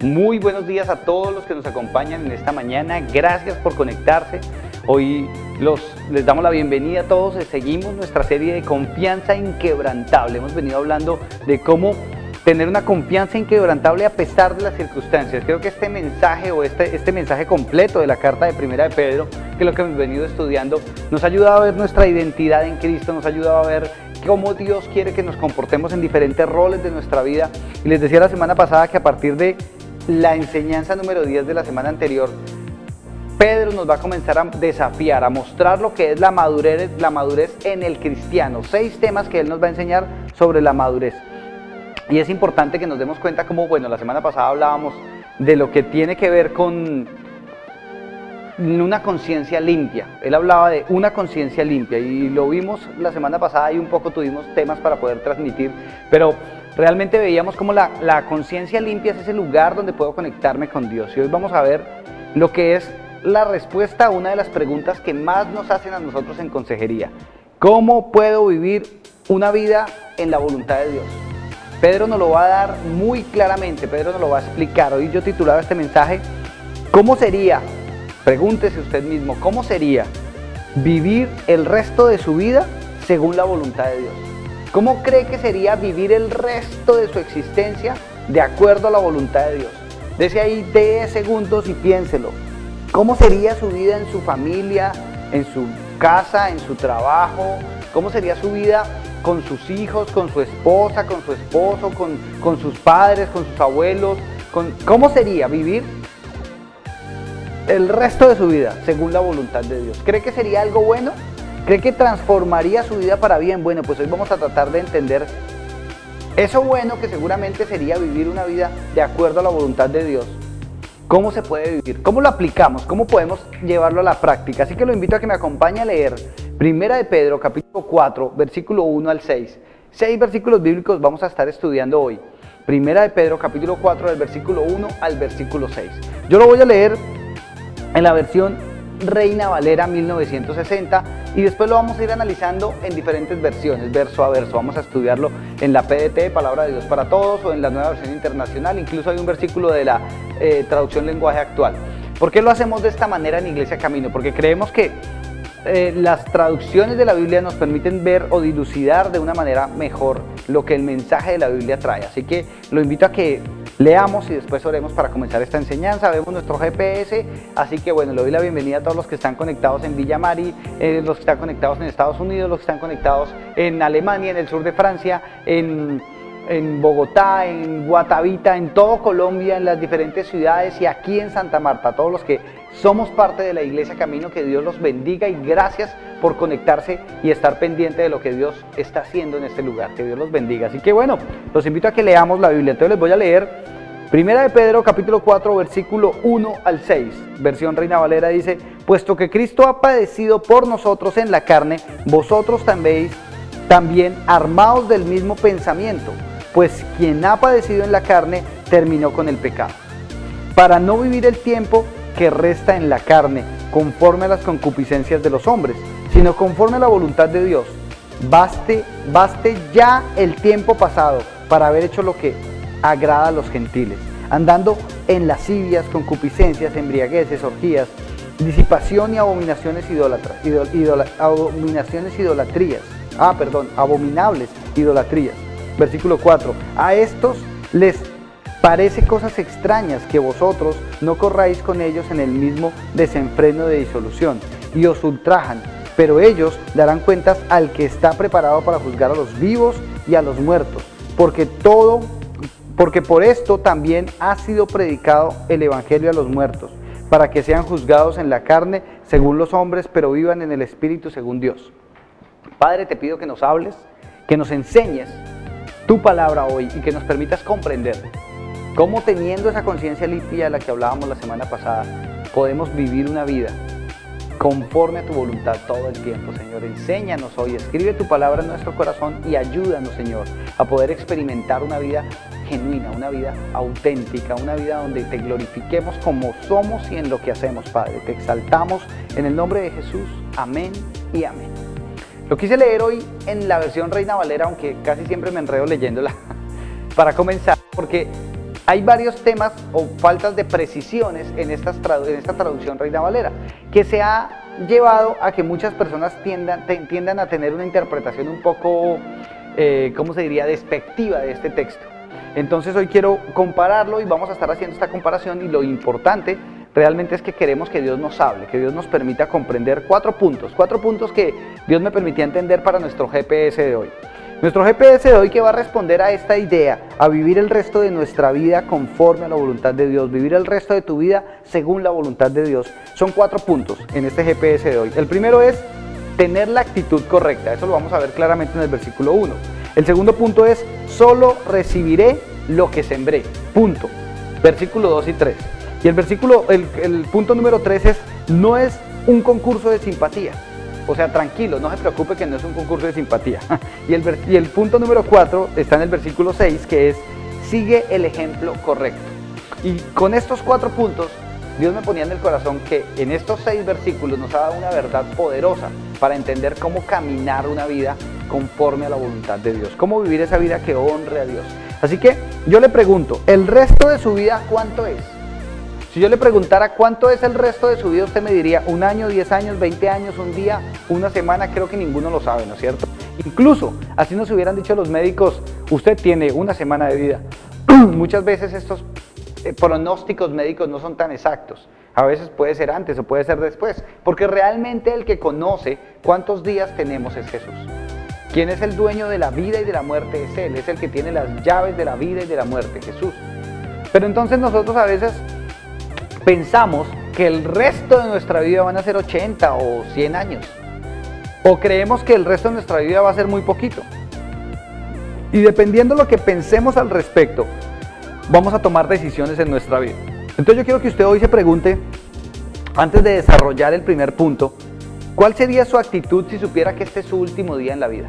Muy buenos días a todos los que nos acompañan en esta mañana. Gracias por conectarse. Hoy les damos la bienvenida a todos. Seguimos nuestra serie de confianza inquebrantable. Hemos venido hablando de cómo tener una confianza inquebrantable a pesar de las circunstancias. Creo que este mensaje o este mensaje completo de la carta de Primera de Pedro, que es lo que hemos venido estudiando, nos ha ayudado a ver nuestra identidad en Cristo, nos ha ayudado a ver cómo Dios quiere que nos comportemos en diferentes roles de nuestra vida. Y les decía la semana pasada que a partir de la enseñanza número 10 de la semana anterior, Pedro nos va a comenzar a desafiar, a mostrar lo que es la madurez en el cristiano. 6 temas que él nos va a enseñar sobre la madurez. Y es importante que nos demos cuenta como, la semana pasada hablábamos de lo que tiene que ver con una conciencia limpia. Él hablaba de una conciencia limpia y lo vimos la semana pasada y un poco tuvimos temas para poder transmitir, pero realmente veíamos como la conciencia limpia es ese lugar donde puedo conectarme con Dios. Y hoy vamos a ver lo que es la respuesta a una de las preguntas que más nos hacen a nosotros en consejería. ¿Cómo puedo vivir una vida en la voluntad de Dios? Pedro nos lo va a dar muy claramente, Pedro nos lo va a explicar. Hoy yo titulaba este mensaje, ¿cómo sería? Pregúntese usted mismo, ¿cómo sería vivir el resto de su vida según la voluntad de Dios? ¿Cómo cree que sería vivir el resto de su existencia de acuerdo a la voluntad de Dios? Dese ahí 10 segundos y piénselo. ¿Cómo sería su vida en su familia, en su casa, en su trabajo? ¿Cómo sería su vida con sus hijos, con su esposa, con su esposo, con sus padres, con sus abuelos? ¿Cómo sería vivir el resto de su vida según la voluntad de Dios? ¿Cree que sería algo bueno? ¿Cree que transformaría su vida para bien? Bueno, pues hoy vamos a tratar de entender eso bueno que seguramente sería vivir una vida de acuerdo a la voluntad de Dios. ¿Cómo se puede vivir? ¿Cómo lo aplicamos? ¿Cómo podemos llevarlo a la práctica? Así que lo invito a que me acompañe a leer Primera de Pedro, capítulo 4, versículo 1 al 6. 6 versículos bíblicos vamos a estar estudiando hoy. Primera de Pedro, capítulo 4, del versículo 1 al versículo 6. Yo lo voy a leer en la versión Reina Valera 1960 y después lo vamos a ir analizando en diferentes versiones, verso a verso. Vamos a estudiarlo en la PDT, Palabra de Dios para Todos, o en la Nueva Versión Internacional. Incluso hay un versículo de la traducción lenguaje actual. ¿Por qué lo hacemos de esta manera en Iglesia Camino? Porque creemos que las traducciones de la Biblia nos permiten ver o dilucidar de una manera mejor lo que el mensaje de la Biblia trae. Así que lo invito a que leamos y después oremos para comenzar esta enseñanza. Vemos nuestro GPS, así que le doy la bienvenida a todos los que están conectados en Villa Mari, los que están conectados en Estados Unidos, los que están conectados en Alemania, en el sur de Francia, en Bogotá, en Guatavita, en todo Colombia, en las diferentes ciudades y aquí en Santa Marta, todos los que somos parte de la Iglesia Camino, que Dios los bendiga y gracias por conectarse y estar pendiente de lo que Dios está haciendo en este lugar, que Dios los bendiga. Así que los invito a que leamos la Biblia. Entonces les voy a leer Primera de Pedro, capítulo 4, versículo 1 al 6, versión Reina Valera, dice: puesto que Cristo ha padecido por nosotros en la carne, vosotros también armaos del mismo pensamiento, pues quien ha padecido en la carne terminó con el pecado, para no vivir el tiempo que resta en la carne, conforme a las concupiscencias de los hombres, sino conforme a la voluntad de Dios. Baste ya el tiempo pasado para haber hecho lo que agrada a los gentiles, andando en lascivias, concupiscencias, embriagueces, orgías, disipación y abominables idolatrías. Versículo 4. A estos les parece cosas extrañas que vosotros no corráis con ellos en el mismo desenfreno de disolución, y os ultrajan, pero ellos darán cuentas al que está preparado para juzgar a los vivos y a los muertos, porque por esto también ha sido predicado el evangelio a los muertos, para que sean juzgados en la carne según los hombres, pero vivan en el espíritu según Dios. Padre, te pido que nos hables, que nos enseñes tu palabra hoy y que nos permitas comprender cómo, teniendo esa conciencia limpia de la que hablábamos la semana pasada, podemos vivir una vida conforme a tu voluntad todo el tiempo, Señor. Enséñanos hoy, escribe tu palabra en nuestro corazón y ayúdanos, Señor, a poder experimentar una vida genuina, una vida auténtica, una vida donde te glorifiquemos como somos y en lo que hacemos, Padre. Te exaltamos en el nombre de Jesús. Amén y amén. Lo quise leer hoy en la versión Reina Valera, aunque casi siempre me enredo leyéndola, para comenzar, porque hay varios temas o faltas de precisiones en esta traducción Reina Valera, que se ha llevado a que muchas personas tiendan a tener una interpretación un poco, ¿cómo se diría?, despectiva de este texto. Entonces hoy quiero compararlo y vamos a estar haciendo esta comparación, y lo importante realmente es que queremos que Dios nos hable, que Dios nos permita comprender cuatro puntos que Dios me permitía entender para nuestro GPS de hoy. Nuestro GPS de hoy, que va a responder a esta idea, a vivir el resto de nuestra vida conforme a la voluntad de Dios, vivir el resto de tu vida según la voluntad de Dios. Son 4 puntos en este GPS de hoy. El primero es tener la actitud correcta, eso lo vamos a ver claramente en el versículo 1. El segundo punto es, solo recibiré lo que sembré, punto. Versículo 2 y 3. Y el punto número 3 es, no es un concurso de simpatía. O sea, tranquilo, no se preocupe que no es un concurso de simpatía. Y el punto número 4 está en el versículo 6, que es, sigue el ejemplo correcto. Y con estos 4 puntos, Dios me ponía en el corazón que en estos 6 versículos nos ha dado una verdad poderosa para entender cómo caminar una vida conforme a la voluntad de Dios, cómo vivir esa vida que honre a Dios. Así que yo le pregunto, ¿el resto de su vida cuánto es? Si yo le preguntara cuánto es el resto de su vida, usted me diría 1 año, 10 años, 20 años, un día, una semana. Creo que ninguno lo sabe, ¿no es cierto? Incluso, así nos hubieran dicho los médicos, usted tiene 1 semana de vida. Muchas veces estos pronósticos médicos no son tan exactos. A veces puede ser antes o puede ser después, porque realmente el que conoce cuántos días tenemos es Jesús. Quien es el dueño de la vida y de la muerte es Él, es el que tiene las llaves de la vida y de la muerte, Jesús. Pero entonces nosotros a veces pensamos que el resto de nuestra vida van a ser 80 o 100 años. O creemos que el resto de nuestra vida va a ser muy poquito. Y dependiendo de lo que pensemos al respecto, vamos a tomar decisiones en nuestra vida. Entonces yo quiero que usted hoy se pregunte, antes de desarrollar el primer punto, ¿cuál sería su actitud si supiera que este es su último día en la vida?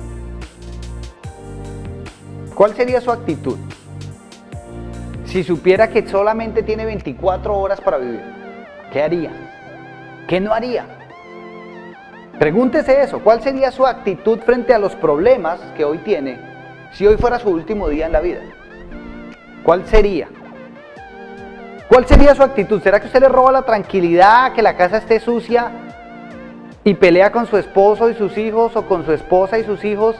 ¿Cuál sería su actitud si supiera que solamente tiene 24 horas para vivir? ¿Qué haría? ¿Qué no haría? Pregúntese eso. ¿Cuál sería su actitud frente a los problemas que hoy tiene si hoy fuera su último día en la vida? ¿Cuál sería? ¿Cuál sería su actitud? ¿Será que usted le roba la tranquilidad, que la casa esté sucia y pelea con su esposo y sus hijos, o con su esposa y sus hijos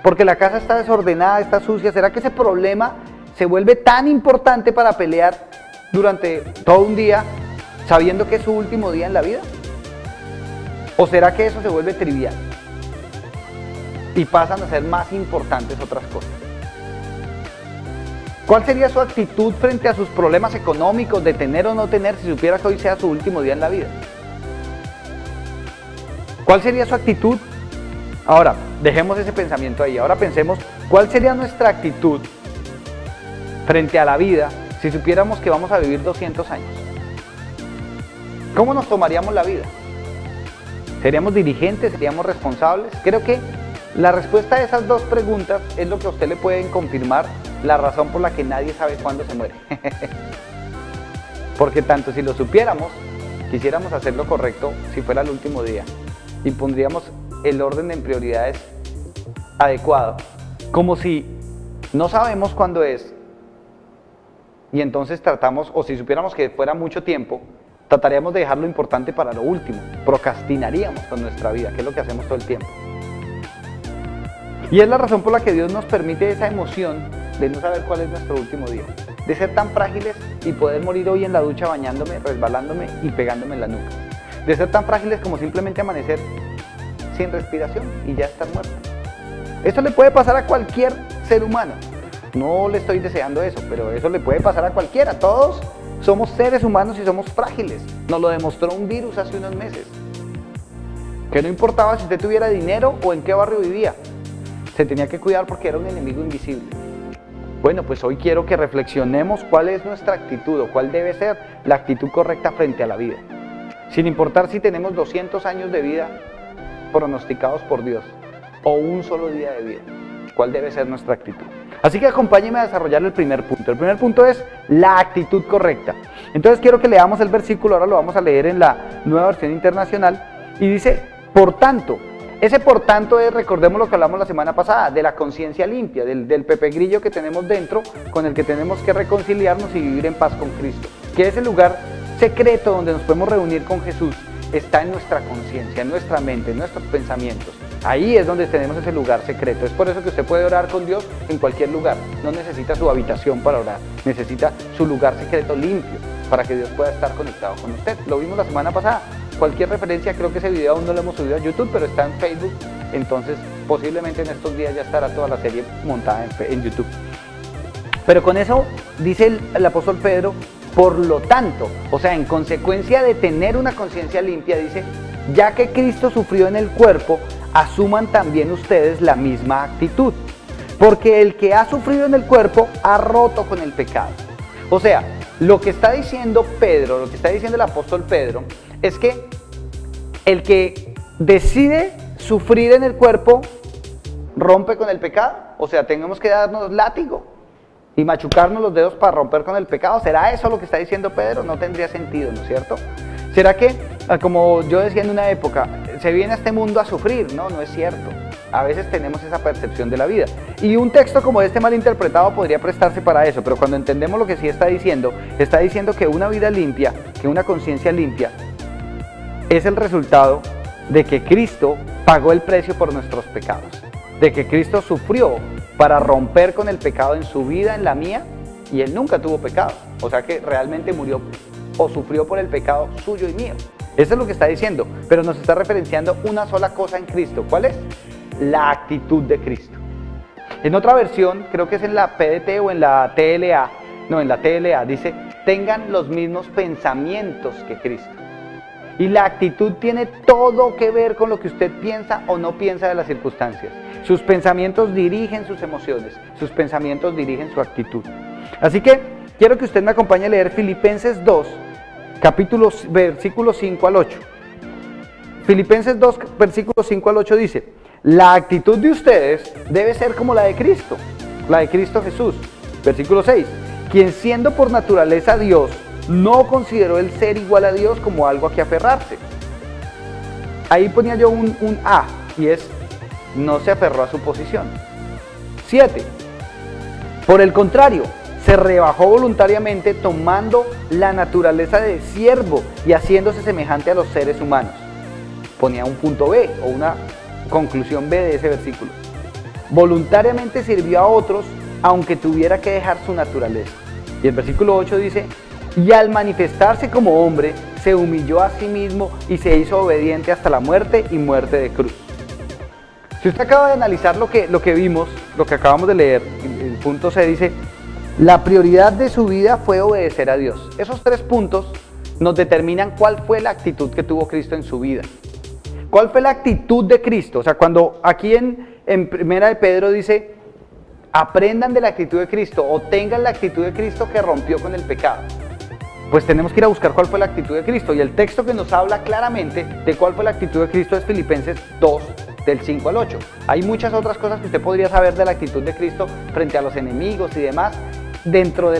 porque la casa está desordenada, está sucia? ¿Será que ese problema se vuelve tan importante para pelear durante todo un día sabiendo que es su último día en la vida? ¿O será que eso se vuelve trivial y pasan a ser más importantes otras cosas? ¿Cuál sería su actitud frente a sus problemas económicos, de tener o no tener, si supiera que hoy sea su último día en la vida? ¿Cuál sería su actitud? Ahora, dejemos ese pensamiento ahí. Ahora pensemos, ¿cuál sería nuestra actitud frente a la vida si supiéramos que vamos a vivir 200 años? ¿Cómo nos tomaríamos la vida? ¿Seríamos dirigentes? ¿Seríamos responsables? Creo que la respuesta a esas 2 preguntas es lo que a usted le pueden confirmar la razón por la que nadie sabe cuándo se muere. Porque tanto si lo supiéramos, quisiéramos hacer lo correcto si fuera el último día y pondríamos el orden en prioridades adecuado, como si no sabemos cuándo es y entonces tratamos, o si supiéramos que fuera mucho tiempo, trataríamos de dejar lo importante para lo último, procrastinaríamos con nuestra vida, que es lo que hacemos todo el tiempo. Y es la razón por la que Dios nos permite esa emoción de no saber cuál es nuestro último día, de ser tan frágiles y poder morir hoy en la ducha bañándome, resbalándome y pegándome en la nuca, de ser tan frágiles como simplemente amanecer sin respiración y ya estar muerto. Esto le puede pasar a cualquier ser humano. No le estoy deseando eso, pero eso le puede pasar a cualquiera. Todos somos seres humanos y somos frágiles. Nos lo demostró un virus hace unos meses. Que no importaba si usted tuviera dinero o en qué barrio vivía, se tenía que cuidar porque era un enemigo invisible. Bueno, pues hoy quiero que reflexionemos cuál es nuestra actitud, o cuál debe ser la actitud correcta frente a la vida. Sin importar si tenemos 200 años de vida pronosticados por Dios o un solo día de vida, ¿cuál debe ser nuestra actitud? Así que acompáñenme a desarrollar el primer punto. El primer punto es la actitud correcta. Entonces quiero que leamos el versículo, ahora lo vamos a leer en la Nueva Versión Internacional, y dice: por tanto, Ese por tanto es, recordemos lo que hablamos la semana pasada, de la conciencia limpia, del Pepe Grillo que tenemos dentro, con el que tenemos que reconciliarnos y vivir en paz con Cristo. Que ese lugar secreto donde nos podemos reunir con Jesús está en nuestra conciencia, en nuestra mente, en nuestros pensamientos. Ahí es donde tenemos ese lugar secreto. Es por eso que usted puede orar con Dios en cualquier lugar. No necesita su habitación para orar, necesita su lugar secreto limpio para que Dios pueda estar conectado con usted. Lo vimos la semana pasada. Cualquier referencia, creo que ese video aún no lo hemos subido a YouTube, pero está en Facebook, entonces posiblemente en estos días ya estará toda la serie montada en YouTube. Pero con eso dice el apóstol Pedro, por lo tanto, o sea, en consecuencia de tener una conciencia limpia, dice, ya que Cristo sufrió en el cuerpo, asuman también ustedes la misma actitud, porque el que ha sufrido en el cuerpo ha roto con el pecado. O sea, lo que está diciendo Pedro, lo que está diciendo el apóstol Pedro, es que el que decide sufrir en el cuerpo rompe con el pecado. O sea, tenemos que darnos látigo y machucarnos los dedos para romper con el pecado. ¿Será eso lo que está diciendo Pedro? No tendría sentido, ¿no es cierto? ¿Será que, como yo decía en una época, se viene a este mundo a sufrir? No, no es cierto. A veces tenemos esa percepción de la vida. Y un texto como este mal interpretado podría prestarse para eso, pero cuando entendemos lo que sí está diciendo que una vida limpia, que una conciencia limpia, es el resultado de que Cristo pagó el precio por nuestros pecados, de que Cristo sufrió para romper con el pecado en su vida, en la mía, y Él nunca tuvo pecado. O sea que realmente murió o sufrió por el pecado suyo y mío. Eso es lo que está diciendo, pero nos está referenciando una sola cosa en Cristo. ¿Cuál es? La actitud de Cristo. En otra versión, creo que es en la PDT o en la TLA, no, en la TLA, dice, tengan los mismos pensamientos que Cristo. Y la actitud tiene todo que ver con lo que usted piensa o no piensa de las circunstancias. Sus pensamientos dirigen sus emociones, sus pensamientos dirigen su actitud. Así que quiero que usted me acompañe a leer Filipenses 2, versículos 5 al 8. Filipenses 2, versículos 5 al 8 dice, la actitud de ustedes debe ser como la de Cristo Jesús. Versículo 6, quien siendo por naturaleza Dios, no consideró el ser igual a Dios como algo a que aferrarse. Ahí ponía yo un A, y es, no se aferró a su posición. 7, por el contrario, se rebajó voluntariamente tomando la naturaleza de siervo y haciéndose semejante a los seres humanos. Ponía un punto B o una conclusión B de ese versículo. Voluntariamente sirvió a otros aunque tuviera que dejar su naturaleza. Y el versículo 8 dice, y al manifestarse como hombre, se humilló a sí mismo y se hizo obediente hasta la muerte y muerte de cruz. Si usted acaba de analizar lo que vimos, lo que acabamos de leer, el punto C dice, la prioridad de su vida fue obedecer a Dios. Esos 3 puntos nos determinan cuál fue la actitud que tuvo Cristo en su vida. ¿Cuál fue la actitud de Cristo? O sea, cuando aquí en Primera de Pedro dice, aprendan de la actitud de Cristo o tengan la actitud de Cristo que rompió con el pecado. Pues tenemos que ir a buscar cuál fue la actitud de Cristo. Y el texto que nos habla claramente de cuál fue la actitud de Cristo es Filipenses 2, del 5 al 8. Hay muchas otras cosas que usted podría saber de la actitud de Cristo frente a los enemigos y demás, dentro de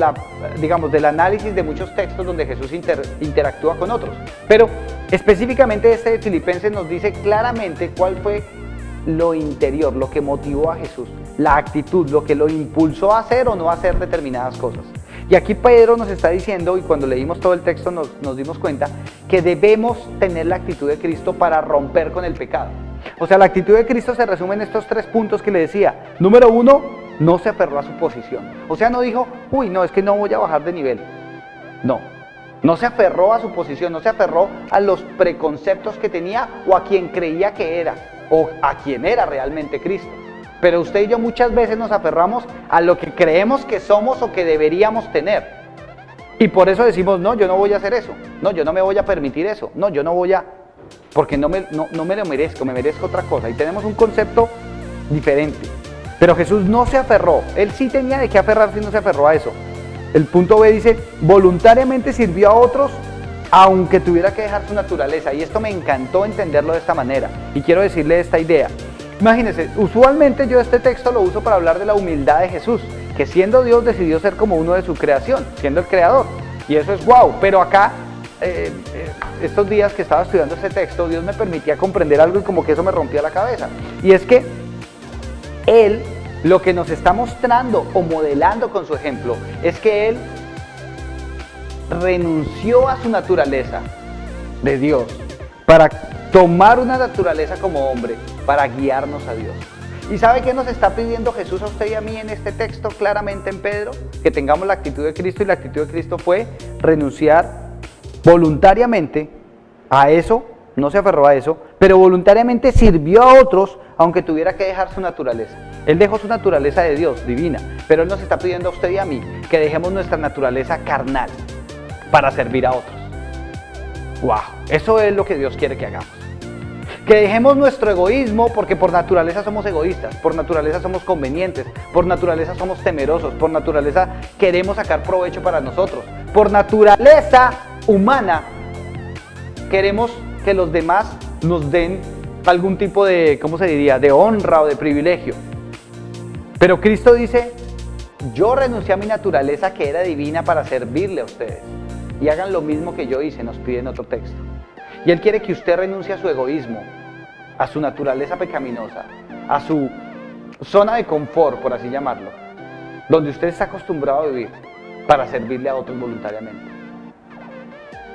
del análisis de muchos textos donde Jesús interactúa con otros. Pero específicamente este de Filipenses nos dice claramente cuál fue lo interior, lo que motivó a Jesús, la actitud, lo que lo impulsó a hacer o no a hacer determinadas cosas. Y aquí Pedro nos está diciendo, y cuando leímos todo el texto nos dimos cuenta, que debemos tener la actitud de Cristo para romper con el pecado. O sea, la actitud de Cristo se resume en estos 3 puntos que le decía. Número 1, no se aferró a su posición. O sea, no dijo, uy, no, es que no voy a bajar de nivel. No se aferró a su posición, no se aferró a los preconceptos que tenía o a quien creía que era, o a quien era realmente Cristo. Pero usted y yo muchas veces nos aferramos a lo que creemos que somos o que deberíamos tener. Y por eso decimos, no, yo no voy a hacer eso. No, yo no me voy a permitir eso. No, yo no voy a... Porque no me lo merezco, me merezco otra cosa. Y tenemos un concepto diferente. Pero Jesús no se aferró. Él sí tenía de qué aferrarse y no se aferró a eso. El punto B dice, voluntariamente sirvió a otros aunque tuviera que dejar su naturaleza. Y esto me encantó entenderlo de esta manera. Y quiero decirle esta idea. Imagínense, usualmente yo este texto lo uso para hablar de la humildad de Jesús, que siendo Dios decidió ser como uno de su creación, siendo el creador. Y eso es wow, pero acá estos días que estaba estudiando este texto, Dios me permitía comprender algo y como que eso me rompía la cabeza. Y es que Él lo que nos está mostrando o modelando con su ejemplo es que Él renunció a su naturaleza de Dios para tomar una naturaleza como hombre, para guiarnos a Dios. ¿Y sabe qué nos está pidiendo Jesús a usted y a mí en este texto claramente en Pedro? Que tengamos la actitud de Cristo, y la actitud de Cristo fue renunciar voluntariamente a eso, no se aferró a eso, pero voluntariamente sirvió a otros aunque tuviera que dejar su naturaleza. Él dejó su naturaleza de Dios, divina, pero Él nos está pidiendo a usted y a mí que dejemos nuestra naturaleza carnal para servir a otros. ¡Wow! Eso es lo que Dios quiere que hagamos. Que dejemos nuestro egoísmo, porque por naturaleza somos egoístas, por naturaleza somos convenientes, por naturaleza somos temerosos, por naturaleza queremos sacar provecho para nosotros, por naturaleza humana queremos que los demás nos den algún tipo de, ¿cómo se diría?, de honra o de privilegio. Pero Cristo dice, yo renuncié a mi naturaleza que era divina para servirle a ustedes. Y hagan lo mismo que yo hice, nos pide en otro texto. Y Él quiere que usted renuncie a su egoísmo, a su naturaleza pecaminosa, a su zona de confort, por así llamarlo, donde usted está acostumbrado a vivir, para servirle a otros voluntariamente.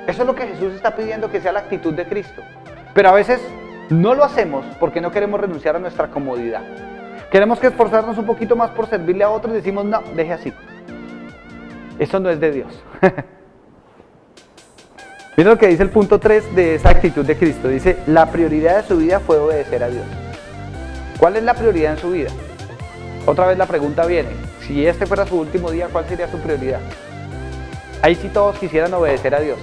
Eso es lo que Jesús está pidiendo que sea la actitud de Cristo. Pero a veces no lo hacemos porque no queremos renunciar a nuestra comodidad. Queremos que esforzarnos un poquito más por servirle a otros y decimos, no, deje así. Eso no es de Dios. Miren lo que dice el punto 3 de esa actitud de Cristo. Dice, la prioridad de su vida fue obedecer a Dios. ¿Cuál es la prioridad en su vida? Otra vez la pregunta viene, si este fuera su último día, ¿cuál sería su prioridad? Ahí sí todos quisieran obedecer a Dios.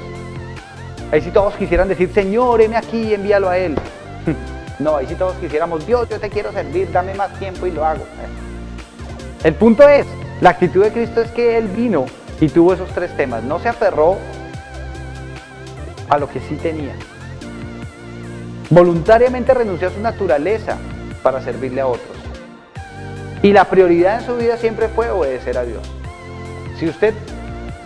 Ahí sí todos quisieran decir, Señor, heme aquí, envíalo a Él. No, ahí sí todos quisiéramos, Dios, yo te quiero servir, dame más tiempo y lo hago. El punto es, la actitud de Cristo es que Él vino y tuvo esos 3 temas. No se aferró a lo que sí tenía. Voluntariamente renunció a su naturaleza para servirle a otros. Y la prioridad en su vida siempre fue obedecer a Dios. Si usted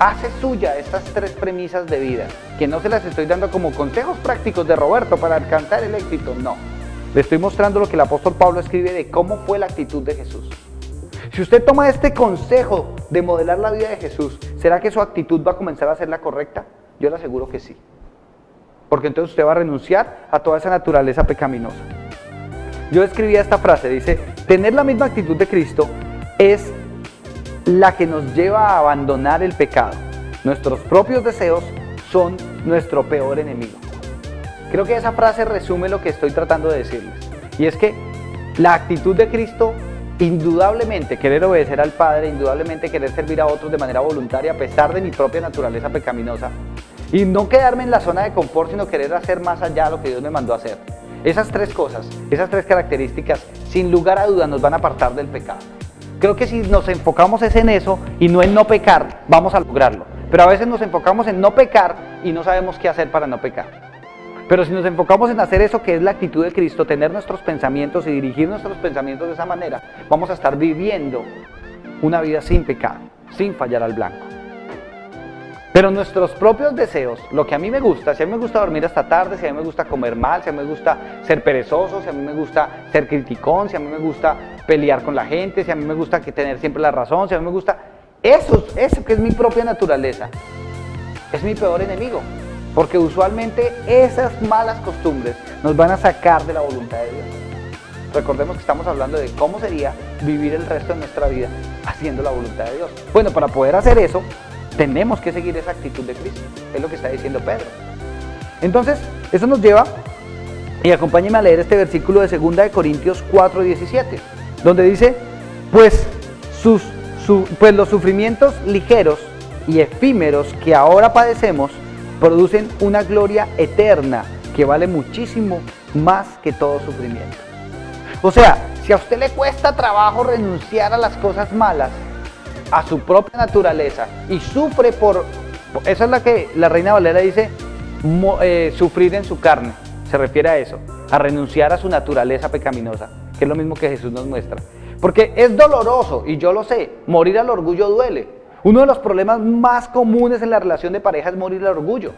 hace suya estas 3 premisas de vida, que no se las estoy dando como consejos prácticos de Roberto para alcanzar el éxito, no. Le estoy mostrando lo que el apóstol Pablo escribe de cómo fue la actitud de Jesús. Si usted toma este consejo de modelar la vida de Jesús, ¿será que su actitud va a comenzar a ser la correcta? Yo le aseguro que sí. Porque entonces usted va a renunciar a toda esa naturaleza pecaminosa. Yo escribía esta frase, dice, tener la misma actitud de Cristo es la que nos lleva a abandonar el pecado. Nuestros propios deseos son nuestro peor enemigo. Creo que esa frase resume lo que estoy tratando de decirles. Y es que la actitud de Cristo, indudablemente querer obedecer al Padre, indudablemente querer servir a otros de manera voluntaria a pesar de mi propia naturaleza pecaminosa, y no quedarme en la zona de confort, sino querer hacer más allá de lo que Dios me mandó a hacer. Esas 3 cosas, esas 3 características, sin lugar a dudas nos van a apartar del pecado. Creo que si nos enfocamos en eso y no en no pecar, vamos a lograrlo. Pero a veces nos enfocamos en no pecar y no sabemos qué hacer para no pecar. Pero si nos enfocamos en hacer eso que es la actitud de Cristo, tener nuestros pensamientos y dirigir nuestros pensamientos de esa manera, vamos a estar viviendo una vida sin pecado, sin fallar al blanco. Pero nuestros propios deseos, lo que a mí me gusta, si a mí me gusta dormir hasta tarde, si a mí me gusta comer mal, si a mí me gusta ser perezoso, si a mí me gusta ser criticón, si a mí me gusta pelear con la gente, si a mí me gusta tener siempre la razón, si a mí me gusta... Eso que es mi propia naturaleza, es mi peor enemigo. Porque usualmente esas malas costumbres nos van a sacar de la voluntad de Dios. Recordemos que estamos hablando de cómo sería vivir el resto de nuestra vida haciendo la voluntad de Dios. Bueno, para poder hacer eso, tenemos que seguir esa actitud de Cristo. Es lo que está diciendo Pedro. Entonces, eso nos lleva, y acompáñenme a leer este versículo de 2 Corintios 4:17, donde dice, pues los sufrimientos ligeros y efímeros que ahora padecemos producen una gloria eterna que vale muchísimo más que todo sufrimiento. O sea, si a usted le cuesta trabajo renunciar a las cosas malas, a su propia naturaleza, y sufre por... Esa es la que la Reina Valera dice, sufrir en su carne. Se refiere a eso, a renunciar a su naturaleza pecaminosa, que es lo mismo que Jesús nos muestra. Porque es doloroso, y yo lo sé, morir al orgullo duele. Uno de los problemas más comunes en la relación de pareja es morir al orgullo.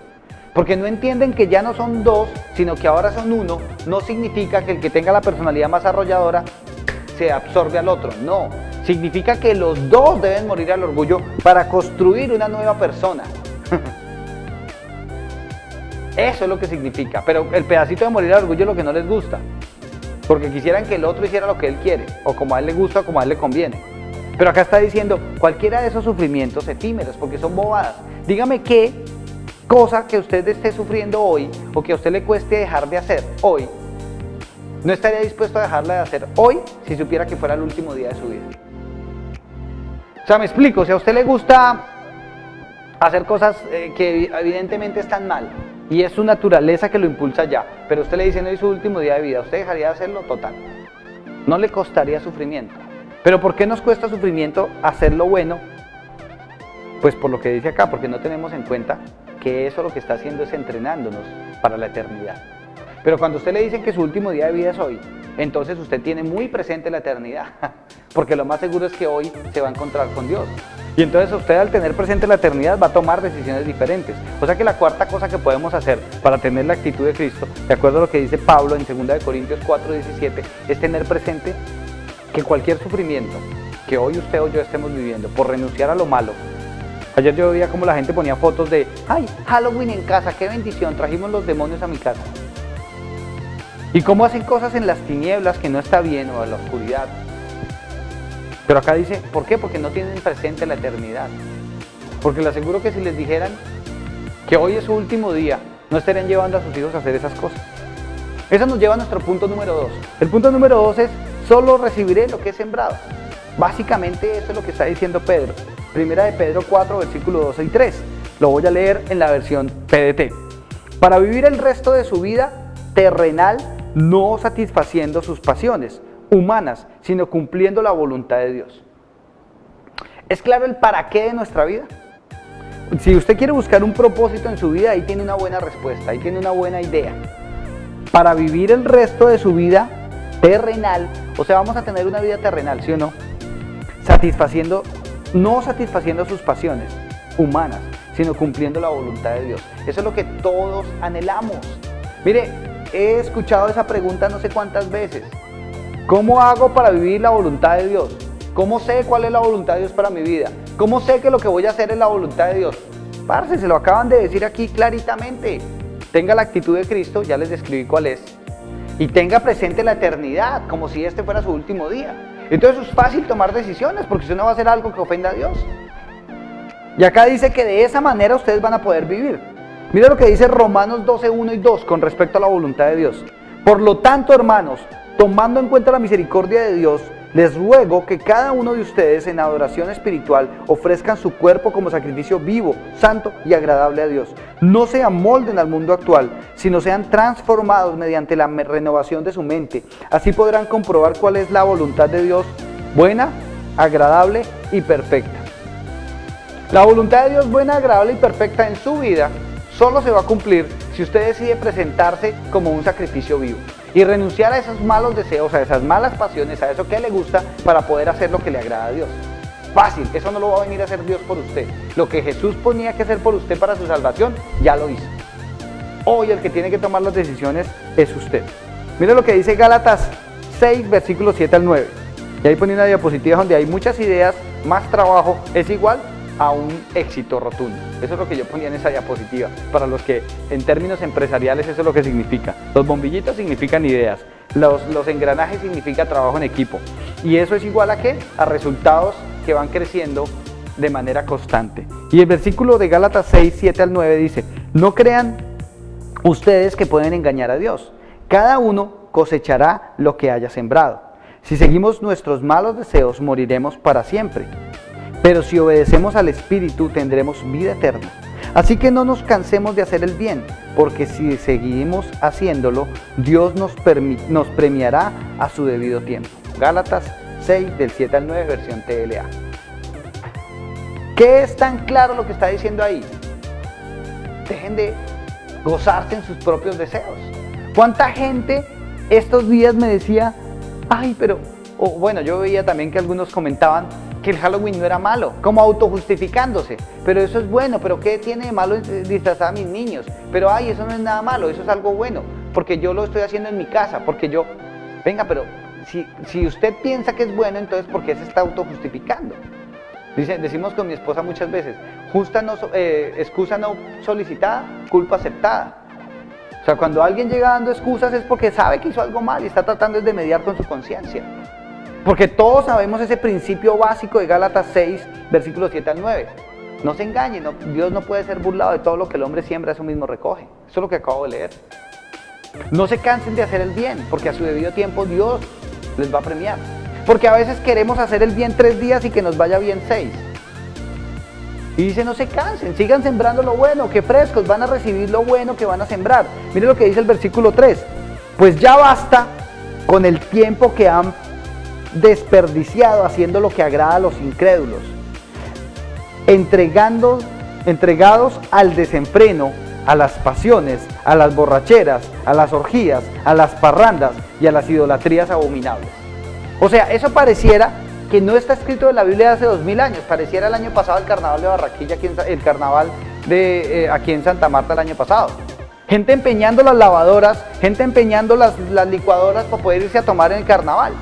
Porque no entienden que ya no son dos, sino que ahora son uno. No significa que el que tenga la personalidad más arrolladora se absorbe al otro, no. Significa que los dos deben morir al orgullo para construir una nueva persona. Eso es lo que significa, pero el pedacito de morir al orgullo es lo que no les gusta. Porque quisieran que el otro hiciera lo que él quiere, o como a él le gusta, o como a él le conviene. Pero acá está diciendo, cualquiera de esos sufrimientos efímeros, porque son bobadas. Dígame qué cosa que usted esté sufriendo hoy, o que a usted le cueste dejar de hacer hoy, no estaría dispuesto a dejarla de hacer hoy, si supiera que fuera el último día de su vida. O sea, me explico, si a usted le gusta hacer cosas que evidentemente están mal, y es su naturaleza que lo impulsa ya, pero usted le dice, no es su último día de vida, ¿usted dejaría de hacerlo? Total. No le costaría sufrimiento. Pero ¿por qué nos cuesta sufrimiento hacer lo bueno? Pues por lo que dice acá, porque no tenemos en cuenta que eso lo que está haciendo es entrenándonos para la eternidad. Pero cuando usted le dicen que su último día de vida es hoy, entonces usted tiene muy presente la eternidad, porque lo más seguro es que hoy se va a encontrar con Dios. Y entonces usted, al tener presente la eternidad, va a tomar decisiones diferentes. O sea que la cuarta cosa que podemos hacer para tener la actitud de Cristo, de acuerdo a lo que dice Pablo en 2 Corintios 4:17, es tener presente que cualquier sufrimiento que hoy usted o yo estemos viviendo por renunciar a lo malo. Ayer yo veía como la gente ponía fotos de, ¡ay, Halloween en casa, qué bendición, trajimos los demonios a mi casa! Y cómo hacen cosas en las tinieblas que no está bien, o en la oscuridad. Pero acá dice, ¿por qué? Porque no tienen presente la eternidad. Porque les aseguro que si les dijeran que hoy es su último día, no estarían llevando a sus hijos a hacer esas cosas. Eso nos lleva a nuestro punto número 2. El punto número 2 es, solo recibiré lo que he sembrado. Básicamente eso es lo que está diciendo Pedro. Primera de Pedro 4, versículo 12 y 3. Lo voy a leer en la versión PDT. Para vivir el resto de su vida terrenal, no satisfaciendo sus pasiones humanas, sino cumpliendo la voluntad de Dios. ¿Es claro el para qué de nuestra vida? Si usted quiere buscar un propósito en su vida, ahí tiene una buena respuesta, ahí tiene una buena idea. Para vivir el resto de su vida terrenal, o sea, vamos a tener una vida terrenal, ¿sí o no? No satisfaciendo sus pasiones humanas, sino cumpliendo la voluntad de Dios. Eso es lo que todos anhelamos. Mire, he escuchado esa pregunta no sé cuántas veces. ¿Cómo hago para vivir la voluntad de Dios? ¿Cómo sé cuál es la voluntad de Dios para mi vida? ¿Cómo sé que lo que voy a hacer es la voluntad de Dios? Parce, se lo acaban de decir aquí claritamente. Tenga la actitud de Cristo, ya les describí cuál es. Y tenga presente la eternidad, como si este fuera su último día. Entonces es fácil tomar decisiones, porque usted no va a hacer algo que ofenda a Dios. Y acá dice que de esa manera ustedes van a poder vivir. Mira lo que dice Romanos 12, 1 y 2 con respecto a la voluntad de Dios. Por lo tanto, hermanos, tomando en cuenta la misericordia de Dios, les ruego que cada uno de ustedes en adoración espiritual ofrezcan su cuerpo como sacrificio vivo, santo y agradable a Dios. No se amolden al mundo actual, sino sean transformados mediante la renovación de su mente. Así podrán comprobar cuál es la voluntad de Dios, buena, agradable y perfecta. La voluntad de Dios buena, agradable y perfecta en su vida solo se va a cumplir si usted decide presentarse como un sacrificio vivo y renunciar a esos malos deseos, a esas malas pasiones, a eso que le gusta, para poder hacer lo que le agrada a Dios. Fácil, eso no lo va a venir a hacer Dios por usted. Lo que Jesús ponía que hacer por usted para su salvación, ya lo hizo. Hoy el que tiene que tomar las decisiones es usted. Mire lo que dice Gálatas 6, versículos 7 al 9. Y ahí pone una diapositiva donde hay muchas ideas, más trabajo, es igual a un éxito rotundo. Eso es lo que yo ponía en esa diapositiva. Para los que en términos empresariales eso es lo que significa. Los bombillitos significan ideas, los engranajes significa trabajo en equipo. Y eso es igual a ¿qué? A resultados que van creciendo de manera constante. Y el versículo de Gálatas 6, 7 al 9 dice: no crean ustedes que pueden engañar a Dios. Cada uno cosechará lo que haya sembrado. Si seguimos nuestros malos deseos, moriremos para siempre. Pero si obedecemos al Espíritu, tendremos vida eterna. Así que no nos cansemos de hacer el bien, porque si seguimos haciéndolo, Dios nos premiará a su debido tiempo. Gálatas 6, del 7 al 9, versión TLA. ¿Qué es tan claro lo que está diciendo ahí? Dejen de gozarse en sus propios deseos. ¿Cuánta gente estos días me decía, ay, pero, bueno, yo veía también que algunos comentaban, que el Halloween no era malo, como autojustificándose. Pero eso es bueno, pero ¿qué tiene de malo disfrazar a mis niños? Pero ay, eso no es nada malo, eso es algo bueno, porque yo lo estoy haciendo en mi casa, porque yo... Venga, pero si usted piensa que es bueno, entonces ¿por qué se está autojustificando? Decimos con mi esposa muchas veces, excusa no solicitada, culpa aceptada. O sea, cuando alguien llega dando excusas es porque sabe que hizo algo mal y está tratando de mediar con su conciencia. Porque todos sabemos ese principio básico de Gálatas 6, versículos 7 al 9. No se engañen, Dios no puede ser burlado, de todo lo que el hombre siembra, eso mismo recoge. Eso es lo que acabo de leer. No se cansen de hacer el bien, porque a su debido tiempo Dios les va a premiar. Porque a veces queremos hacer el bien 3 días y que nos vaya bien 6. Y dice, no se cansen, sigan sembrando lo bueno, que frescos, van a recibir lo bueno que van a sembrar. Mire lo que dice el versículo 3. Pues ya basta con el tiempo que han desperdiciado haciendo lo que agrada a los incrédulos, entregados al desenfreno, a las pasiones, a las borracheras, a las orgías, a las parrandas y a las idolatrías abominables. O sea, eso pareciera que no está escrito en la Biblia de hace 2000 años, pareciera el año pasado el carnaval de Barranquilla, el carnaval de aquí en Santa Marta el año pasado. Gente empeñando las lavadoras, gente empeñando las licuadoras para poder irse a tomar en el carnaval.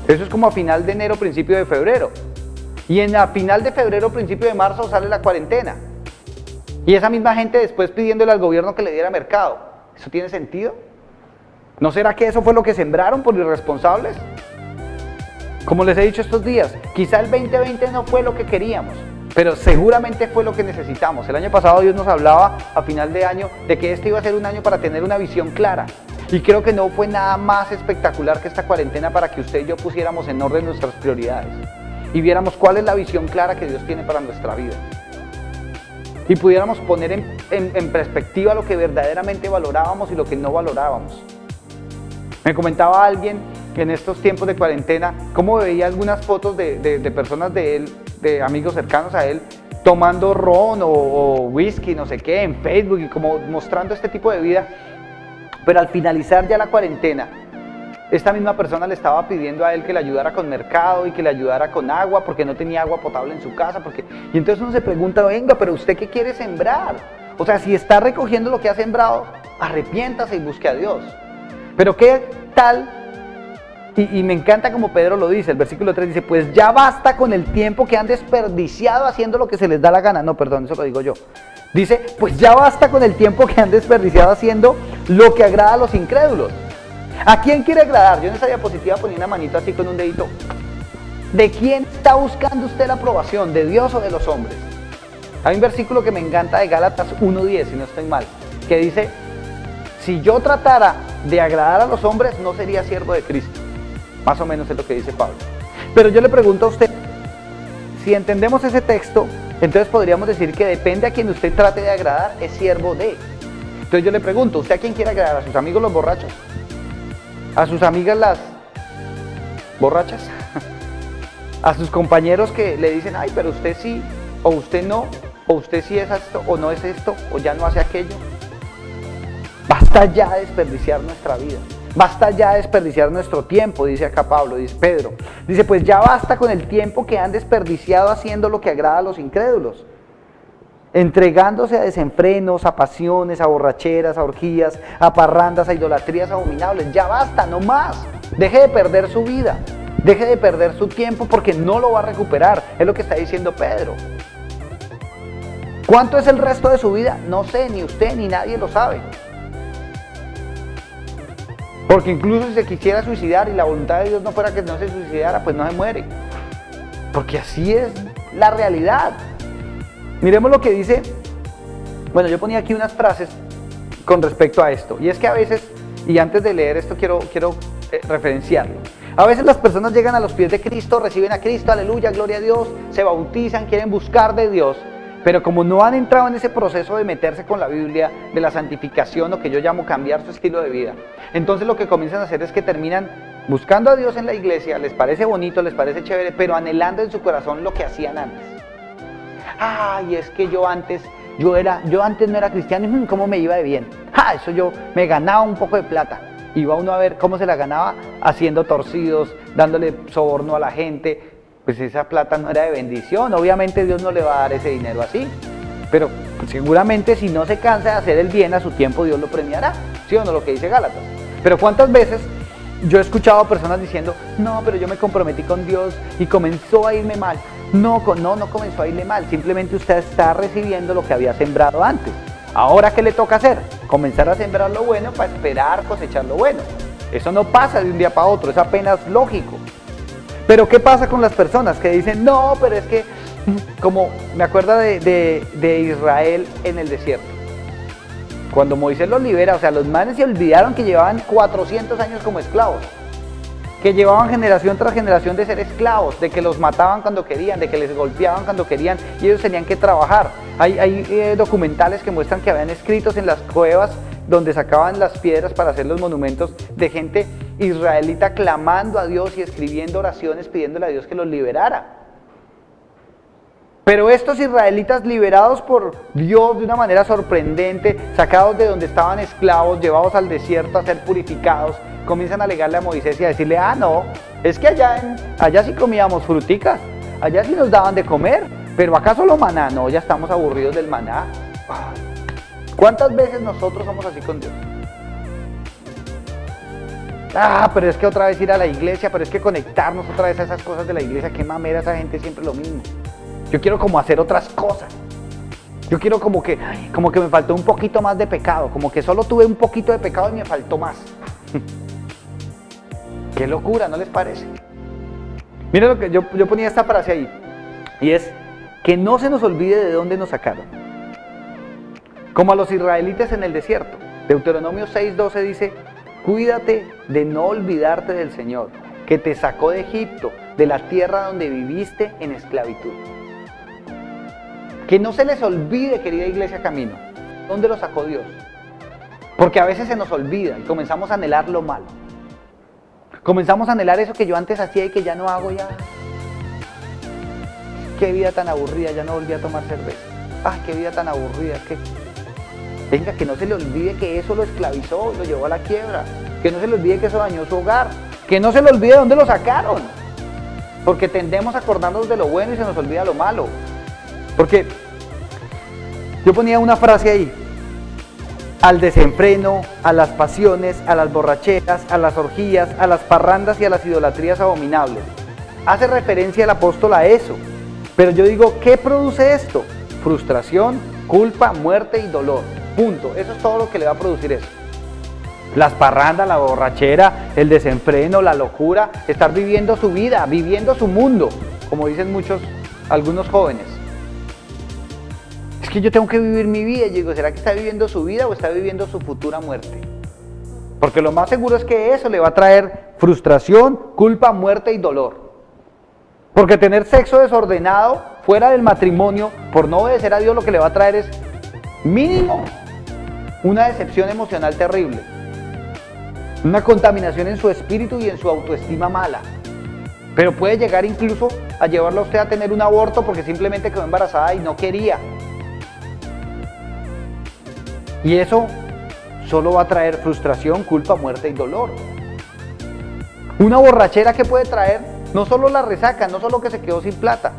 Eso es como a final de enero, principio de febrero. Y a final de febrero, principio de marzo sale la cuarentena. Y esa misma gente después pidiéndole al gobierno que le diera mercado. ¿Eso tiene sentido? ¿No será que eso fue lo que sembraron por irresponsables? Como les he dicho estos días, quizá el 2020 no fue lo que queríamos, pero seguramente fue lo que necesitamos. El año pasado Dios nos hablaba a final de año de que este iba a ser un año para tener una visión clara. Y creo que no fue nada más espectacular que esta cuarentena para que usted y yo pusiéramos en orden nuestras prioridades y viéramos cuál es la visión clara que Dios tiene para nuestra vida. Y pudiéramos poner en perspectiva lo que verdaderamente valorábamos y lo que no valorábamos. Me comentaba alguien que en estos tiempos de cuarentena, cómo veía algunas fotos de personas de él, de amigos cercanos a él, tomando ron o whisky, no sé qué, en Facebook y como mostrando este tipo de vida. Pero al finalizar ya la cuarentena, esta misma persona le estaba pidiendo a él que le ayudara con mercado y que le ayudara con agua porque no tenía agua potable en su casa. Y entonces uno se pregunta, venga, pero ¿usted qué quiere sembrar? O sea, si está recogiendo lo que ha sembrado, arrepiéntase y busque a Dios. Pero ¿qué tal? Y me encanta como Pedro lo dice, el versículo 3 dice, pues ya basta con el tiempo que han desperdiciado haciendo lo que se les da la gana. No, perdón, eso lo digo yo. Dice, pues ya basta con el tiempo que han desperdiciado haciendo lo que agrada a los incrédulos. ¿A quién quiere agradar? Yo en esa diapositiva ponía una manito así con un dedito. ¿De quién está buscando usted la aprobación? ¿De Dios o de los hombres? Hay un versículo que me encanta de Gálatas 1:10, si no estoy mal, que dice, si yo tratara de agradar a los hombres, no sería siervo de Cristo. Más o menos es lo que dice Pablo. Pero yo le pregunto a usted, si entendemos ese texto, entonces podríamos decir que depende a quien usted trate de agradar, es siervo de. Entonces yo le pregunto, ¿usted a quién quiere agradar? ¿A sus amigos los borrachos? ¿A sus amigas las borrachas? ¿A sus compañeros que le dicen, ay, pero usted sí, o usted no, o usted sí es esto, o no es esto, o ya no hace aquello? Basta ya de desperdiciar nuestra vida. Basta ya de desperdiciar nuestro tiempo, dice acá Pablo, dice Pedro. Dice, pues ya basta con el tiempo que han desperdiciado haciendo lo que agrada a los incrédulos. Entregándose a desenfrenos, a pasiones, a borracheras, a orgías, a parrandas, a idolatrías abominables. Ya basta, no más. Deje de perder su vida. Deje de perder su tiempo porque no lo va a recuperar. Es lo que está diciendo Pedro. ¿Cuánto es el resto de su vida? No sé, ni usted ni nadie lo sabe. Porque incluso si se quisiera suicidar y la voluntad de Dios no fuera que no se suicidara, pues no se muere. Porque así es la realidad. Miremos lo que dice, bueno, yo ponía aquí unas frases con respecto a esto. Y es que a veces, y antes de leer esto quiero referenciarlo. A veces las personas llegan a los pies de Cristo, reciben a Cristo, aleluya, gloria a Dios, se bautizan, quieren buscar de Dios. Pero como no han entrado en ese proceso de meterse con la Biblia, de la santificación, o que yo llamo cambiar su estilo de vida, entonces lo que comienzan a hacer es que terminan buscando a Dios en la iglesia, les parece bonito, les parece chévere, pero anhelando en su corazón lo que hacían antes. Ay, es que yo antes no era cristiano y cómo me iba de bien. Eso yo me ganaba un poco de plata. Iba uno a ver cómo se la ganaba haciendo torcidos, dándole soborno a la gente. pues esa plata no era de bendición, obviamente Dios no le va a dar ese dinero así, pero seguramente si no se cansa de hacer el bien a su tiempo, Dios lo premiará, ¿sí o no? Lo que dice Gálatas. Pero ¿cuántas veces yo he escuchado a personas diciendo, no, pero yo me comprometí con Dios y comenzó a irme mal? No comenzó a irle mal, simplemente usted está recibiendo lo que había sembrado antes. Ahora, ¿qué le toca hacer? Comenzar a sembrar lo bueno para esperar cosechar lo bueno. Eso no pasa de un día para otro, es apenas lógico. Pero ¿qué pasa con las personas que dicen, no, pero es que, como me acuerdo de Israel en el desierto? Cuando Moisés los libera, o sea, los manes se olvidaron que llevaban 400 años como esclavos, que llevaban generación tras generación de ser esclavos, de que los mataban cuando querían, de que les golpeaban cuando querían y ellos tenían que trabajar. Hay documentales que muestran que habían escritos en las cuevas donde sacaban las piedras para hacer los monumentos de gente israelita clamando a Dios y escribiendo oraciones pidiéndole a Dios que los liberara. Pero estos israelitas liberados por Dios de una manera sorprendente, sacados de donde estaban esclavos, llevados al desierto a ser purificados, comienzan a alegarle a Moisés y a decirle, no, es que allá sí comíamos fruticas, allá sí nos daban de comer, pero acá solo maná, no, ya estamos aburridos del maná. ¿Cuántas veces nosotros somos así con Dios? Pero es que otra vez ir a la iglesia, pero es que conectarnos otra vez a esas cosas de la iglesia, qué mamera esa gente, siempre lo mismo. Yo quiero como hacer otras cosas. Yo quiero como que me faltó un poquito más de pecado, como que solo tuve un poquito de pecado y me faltó más. Qué locura, ¿no les parece? Miren lo que yo ponía esta frase ahí, y es que no se nos olvide de dónde nos sacaron. Como a los israelitas en el desierto. Deuteronomio 6:12 dice, cuídate de no olvidarte del Señor, que te sacó de Egipto, de la tierra donde viviste en esclavitud. Que no se les olvide, querida iglesia Camino, ¿dónde lo sacó Dios? Porque a veces se nos olvida y comenzamos a anhelar lo malo. Comenzamos a anhelar eso que yo antes hacía y que ya no hago ya. Qué vida tan aburrida, ya no volví a tomar cerveza. Ay, qué vida tan aburrida, venga, que no se le olvide que eso lo esclavizó, lo llevó a la quiebra. Que no se le olvide que eso dañó su hogar. Que no se le olvide de dónde lo sacaron. Porque tendemos a acordarnos de lo bueno y se nos olvida lo malo. Porque yo ponía una frase ahí, al desenfreno, a las pasiones, a las borracheras, a las orgías, a las parrandas y a las idolatrías abominables. Hace referencia el apóstol a eso. Pero yo digo, ¿qué produce esto? Frustración, culpa, muerte y dolor. Punto. Eso es todo lo que le va a producir eso. Las parrandas, la borrachera, el desenfreno, la locura, estar viviendo su vida, viviendo su mundo, como dicen algunos jóvenes. Es que yo tengo que vivir mi vida. Y digo, ¿será que está viviendo su vida o está viviendo su futura muerte? Porque lo más seguro es que eso le va a traer frustración, culpa, muerte y dolor. Porque tener sexo desordenado fuera del matrimonio, por no obedecer a Dios, lo que le va a traer es mínimo una decepción emocional terrible. Una contaminación en su espíritu y en su autoestima mala. Pero puede llegar incluso a llevarlo a usted a tener un aborto porque simplemente quedó embarazada y no quería. Y eso solo va a traer frustración, culpa, muerte y dolor. Una borrachera que puede traer no solo la resaca, no solo que se quedó sin plata,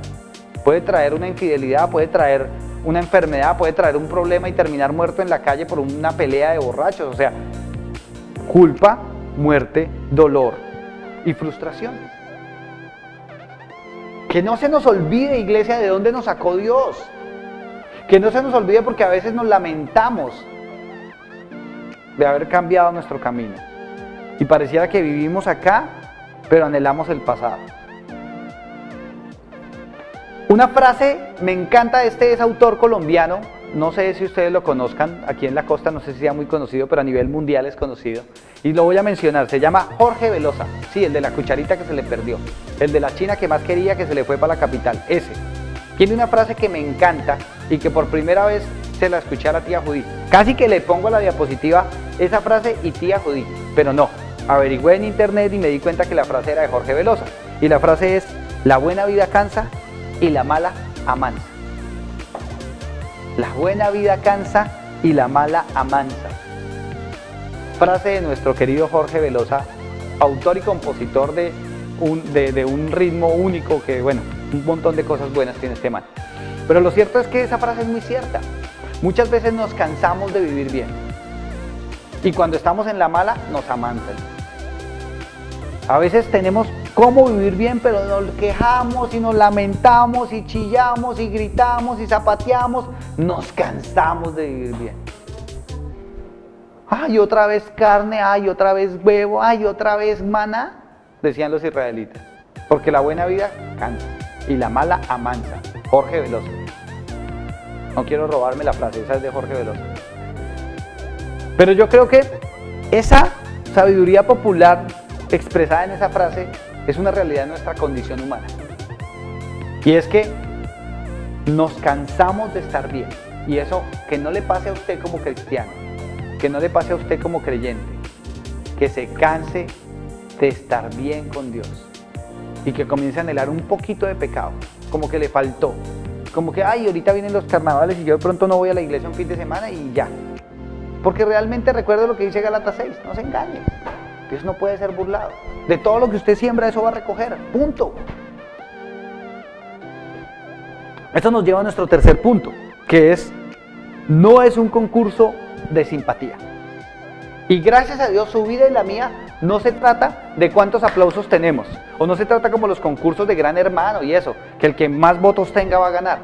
puede traer una infidelidad, puede traer una enfermedad, puede traer un problema y terminar muerto en la calle por una pelea de borrachos. O sea, culpa, muerte, dolor y frustración. Que no se nos olvide, iglesia, de dónde nos sacó Dios. Que no se nos olvide porque a veces nos lamentamos de haber cambiado nuestro camino. Y pareciera que vivimos acá, pero anhelamos el pasado. Una frase, me encanta, este es autor colombiano, no sé si ustedes lo conozcan, aquí en la costa no sé si sea muy conocido, pero a nivel mundial es conocido. Y lo voy a mencionar, se llama Jorge Velosa, sí, el de la cucharita que se le perdió, el de la china que más quería que se le fue para la capital, ese. Tiene una frase que me encanta y que por primera vez se la escuché a la tía Judy. Casi que le pongo a la diapositiva esa frase y tía Judy, pero no. Averigüé en internet y me di cuenta que la frase era de Jorge Velosa. Y la frase es, la buena vida cansa y la mala amansa. La buena vida cansa y la mala amansa. Frase de nuestro querido Jorge Velosa, autor y compositor de de un ritmo único que, bueno, un montón de cosas buenas tiene este man. Pero lo cierto es que esa frase es muy cierta. Muchas veces nos cansamos de vivir bien. Y cuando estamos en la mala, nos amansan. A veces tenemos cómo vivir bien, pero nos quejamos y nos lamentamos y chillamos y gritamos y zapateamos. Nos cansamos de vivir bien. Ay, otra vez carne, ay, otra vez huevo, ay, otra vez maná, decían los israelitas. Porque la buena vida cansa y la mala amansa. Jorge Veloso. No quiero robarme la frase, esa es de Jorge Veloso. Pero yo creo que esa sabiduría popular expresada en esa frase es una realidad de nuestra condición humana. Y es que nos cansamos de estar bien. Y eso que no le pase a usted como cristiano, que no le pase a usted como creyente, que se canse de estar bien con Dios y que comience a anhelar un poquito de pecado, como que le faltó, como que, ay, ahorita vienen los carnavales y yo de pronto no voy a la iglesia un fin de semana y ya. Porque realmente recuerde lo que dice Gálatas 6, no se engañe. Dios no puede ser burlado. De todo lo que usted siembra, eso va a recoger. Punto. Esto nos lleva a nuestro tercer punto, que es, no es un concurso de simpatía. Y gracias a Dios, su vida y la mía no se trata de cuántos aplausos tenemos. O no se trata como los concursos de Gran Hermano y eso, que el que más votos tenga va a ganar.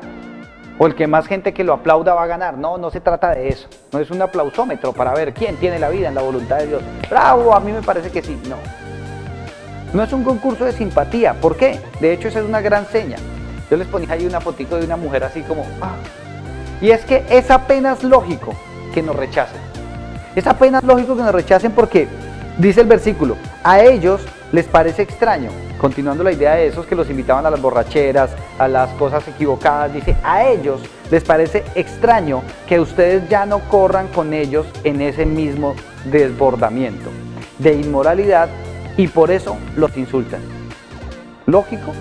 O el que más gente que lo aplauda va a ganar. No, no se trata de eso. No es un aplausómetro para ver quién tiene la vida en la voluntad de Dios. Bravo, a mí me parece que sí. No. No es un concurso de simpatía. ¿Por qué? De hecho, esa es una gran seña. Yo les ponía ahí una fotito de una mujer así como... Y es que es apenas lógico que nos rechacen. Es apenas lógico que nos rechacen porque, dice el versículo, a ellos les parece extraño. Continuando la idea de esos que los invitaban a las borracheras, a las cosas equivocadas, dice, a ellos les parece extraño que ustedes ya no corran con ellos en ese mismo desbordamiento de inmoralidad y por eso los insultan. ¿Lógico?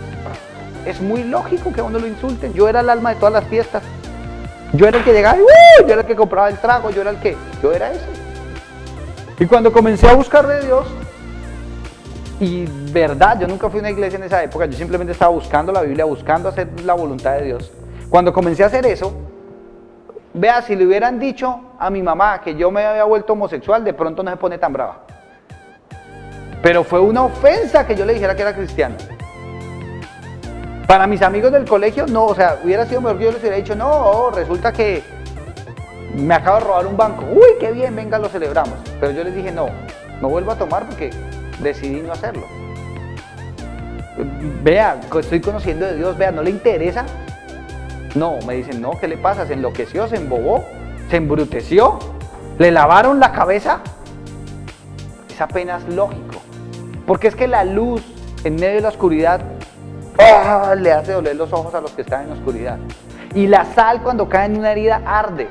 Es muy lógico que a uno lo insulten. Yo era el alma de todas las fiestas. Yo era el que llegaba y yo era el que compraba el trago, yo era ese. Y cuando comencé a buscar de Dios, y verdad, yo nunca fui a una iglesia en esa época, yo simplemente estaba buscando la Biblia, buscando hacer la voluntad de Dios. Cuando comencé a hacer eso, vea, si le hubieran dicho a mi mamá que yo me había vuelto homosexual, de pronto no se pone tan brava. Pero fue una ofensa que yo le dijera que era cristiano. Para mis amigos del colegio, no, o sea, hubiera sido mejor que yo les hubiera dicho, no, resulta que me acabo de robar un banco. Uy, qué bien, venga, lo celebramos. Pero yo les dije, no vuelvo a tomar porque decidí no hacerlo. Vea, estoy conociendo de Dios, vea, ¿no le interesa? No, me dicen, no, ¿qué le pasa? ¿Se enloqueció? ¿Se embobó? ¿Se embruteció? ¿Le lavaron la cabeza? Es apenas lógico. Porque es que la luz en medio de la oscuridad le hace doler los ojos a los que están en la oscuridad. Y la sal cuando cae en una herida arde.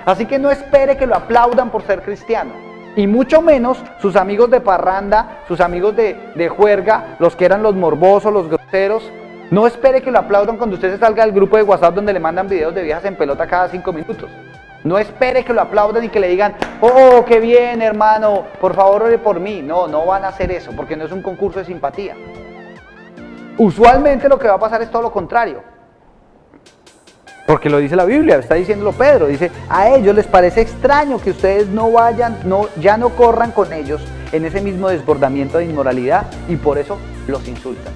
Así que no espere que lo aplaudan por ser cristiano. Y mucho menos sus amigos de parranda, sus amigos de juerga, los que eran los morbosos, los groseros. No espere que lo aplaudan cuando usted se salga del grupo de WhatsApp donde le mandan videos de viejas en pelota cada 5 minutos. No espere que lo aplaudan y que le digan, oh, qué bien, hermano, por favor ore por mí. No van a hacer eso, porque no es un concurso de simpatía. Usualmente lo que va a pasar es todo lo contrario. Porque lo dice la Biblia, está diciéndolo Pedro, dice, a ellos les parece extraño que ustedes ya no corran con ellos en ese mismo desbordamiento de inmoralidad y por eso los insultan.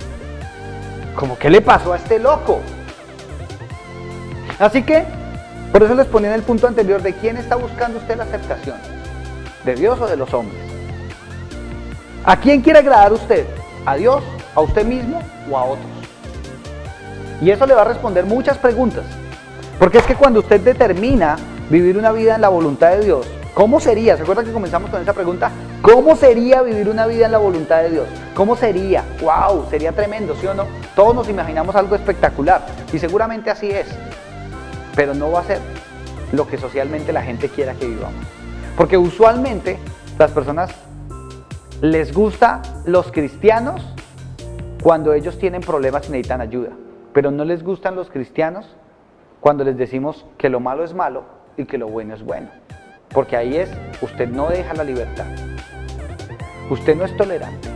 ¿Cómo qué le pasó a este loco? Así que, por eso les ponía en el punto anterior de quién está buscando usted la aceptación, ¿de Dios o de los hombres? ¿A quién quiere agradar usted? ¿A Dios, a usted mismo o a otros? Y eso le va a responder muchas preguntas. Porque es que cuando usted determina vivir una vida en la voluntad de Dios, ¿cómo sería? ¿Se acuerda que comenzamos con esa pregunta? ¿Cómo sería vivir una vida en la voluntad de Dios? ¿Cómo sería? ¡Wow! Sería tremendo, ¿sí o no? Todos nos imaginamos algo espectacular y seguramente así es. Pero no va a ser lo que socialmente la gente quiera que vivamos. Porque usualmente las personas les gusta los cristianos cuando ellos tienen problemas y necesitan ayuda. Pero no les gustan los cristianos cuando les decimos que lo malo es malo y que lo bueno es bueno. Porque ahí usted no deja la libertad. Usted no es tolerante.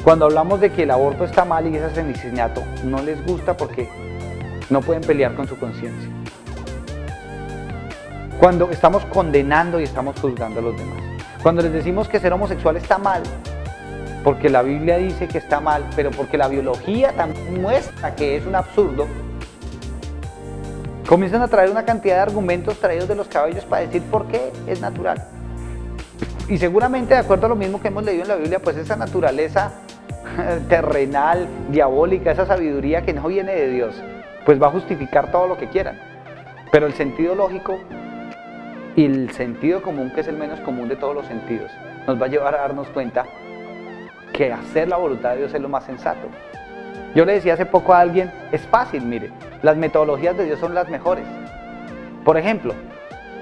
Cuando hablamos de que el aborto está mal y es asesinato, no les gusta porque no pueden pelear con su conciencia. Cuando estamos condenando y estamos juzgando a los demás. Cuando les decimos que ser homosexual está mal, porque la Biblia dice que está mal, pero porque la biología también muestra que es un absurdo, comienzan a traer una cantidad de argumentos traídos de los cabellos para decir por qué es natural. Y seguramente, de acuerdo a lo mismo que hemos leído en la Biblia, pues esa naturaleza terrenal, diabólica, esa sabiduría que no viene de Dios, pues va a justificar todo lo que quieran. Pero el sentido lógico y el sentido común, que es el menos común de todos los sentidos, nos va a llevar a darnos cuenta que hacer la voluntad de Dios es lo más sensato. Yo le decía hace poco a alguien, es fácil, mire, las metodologías de Dios son las mejores. Por ejemplo,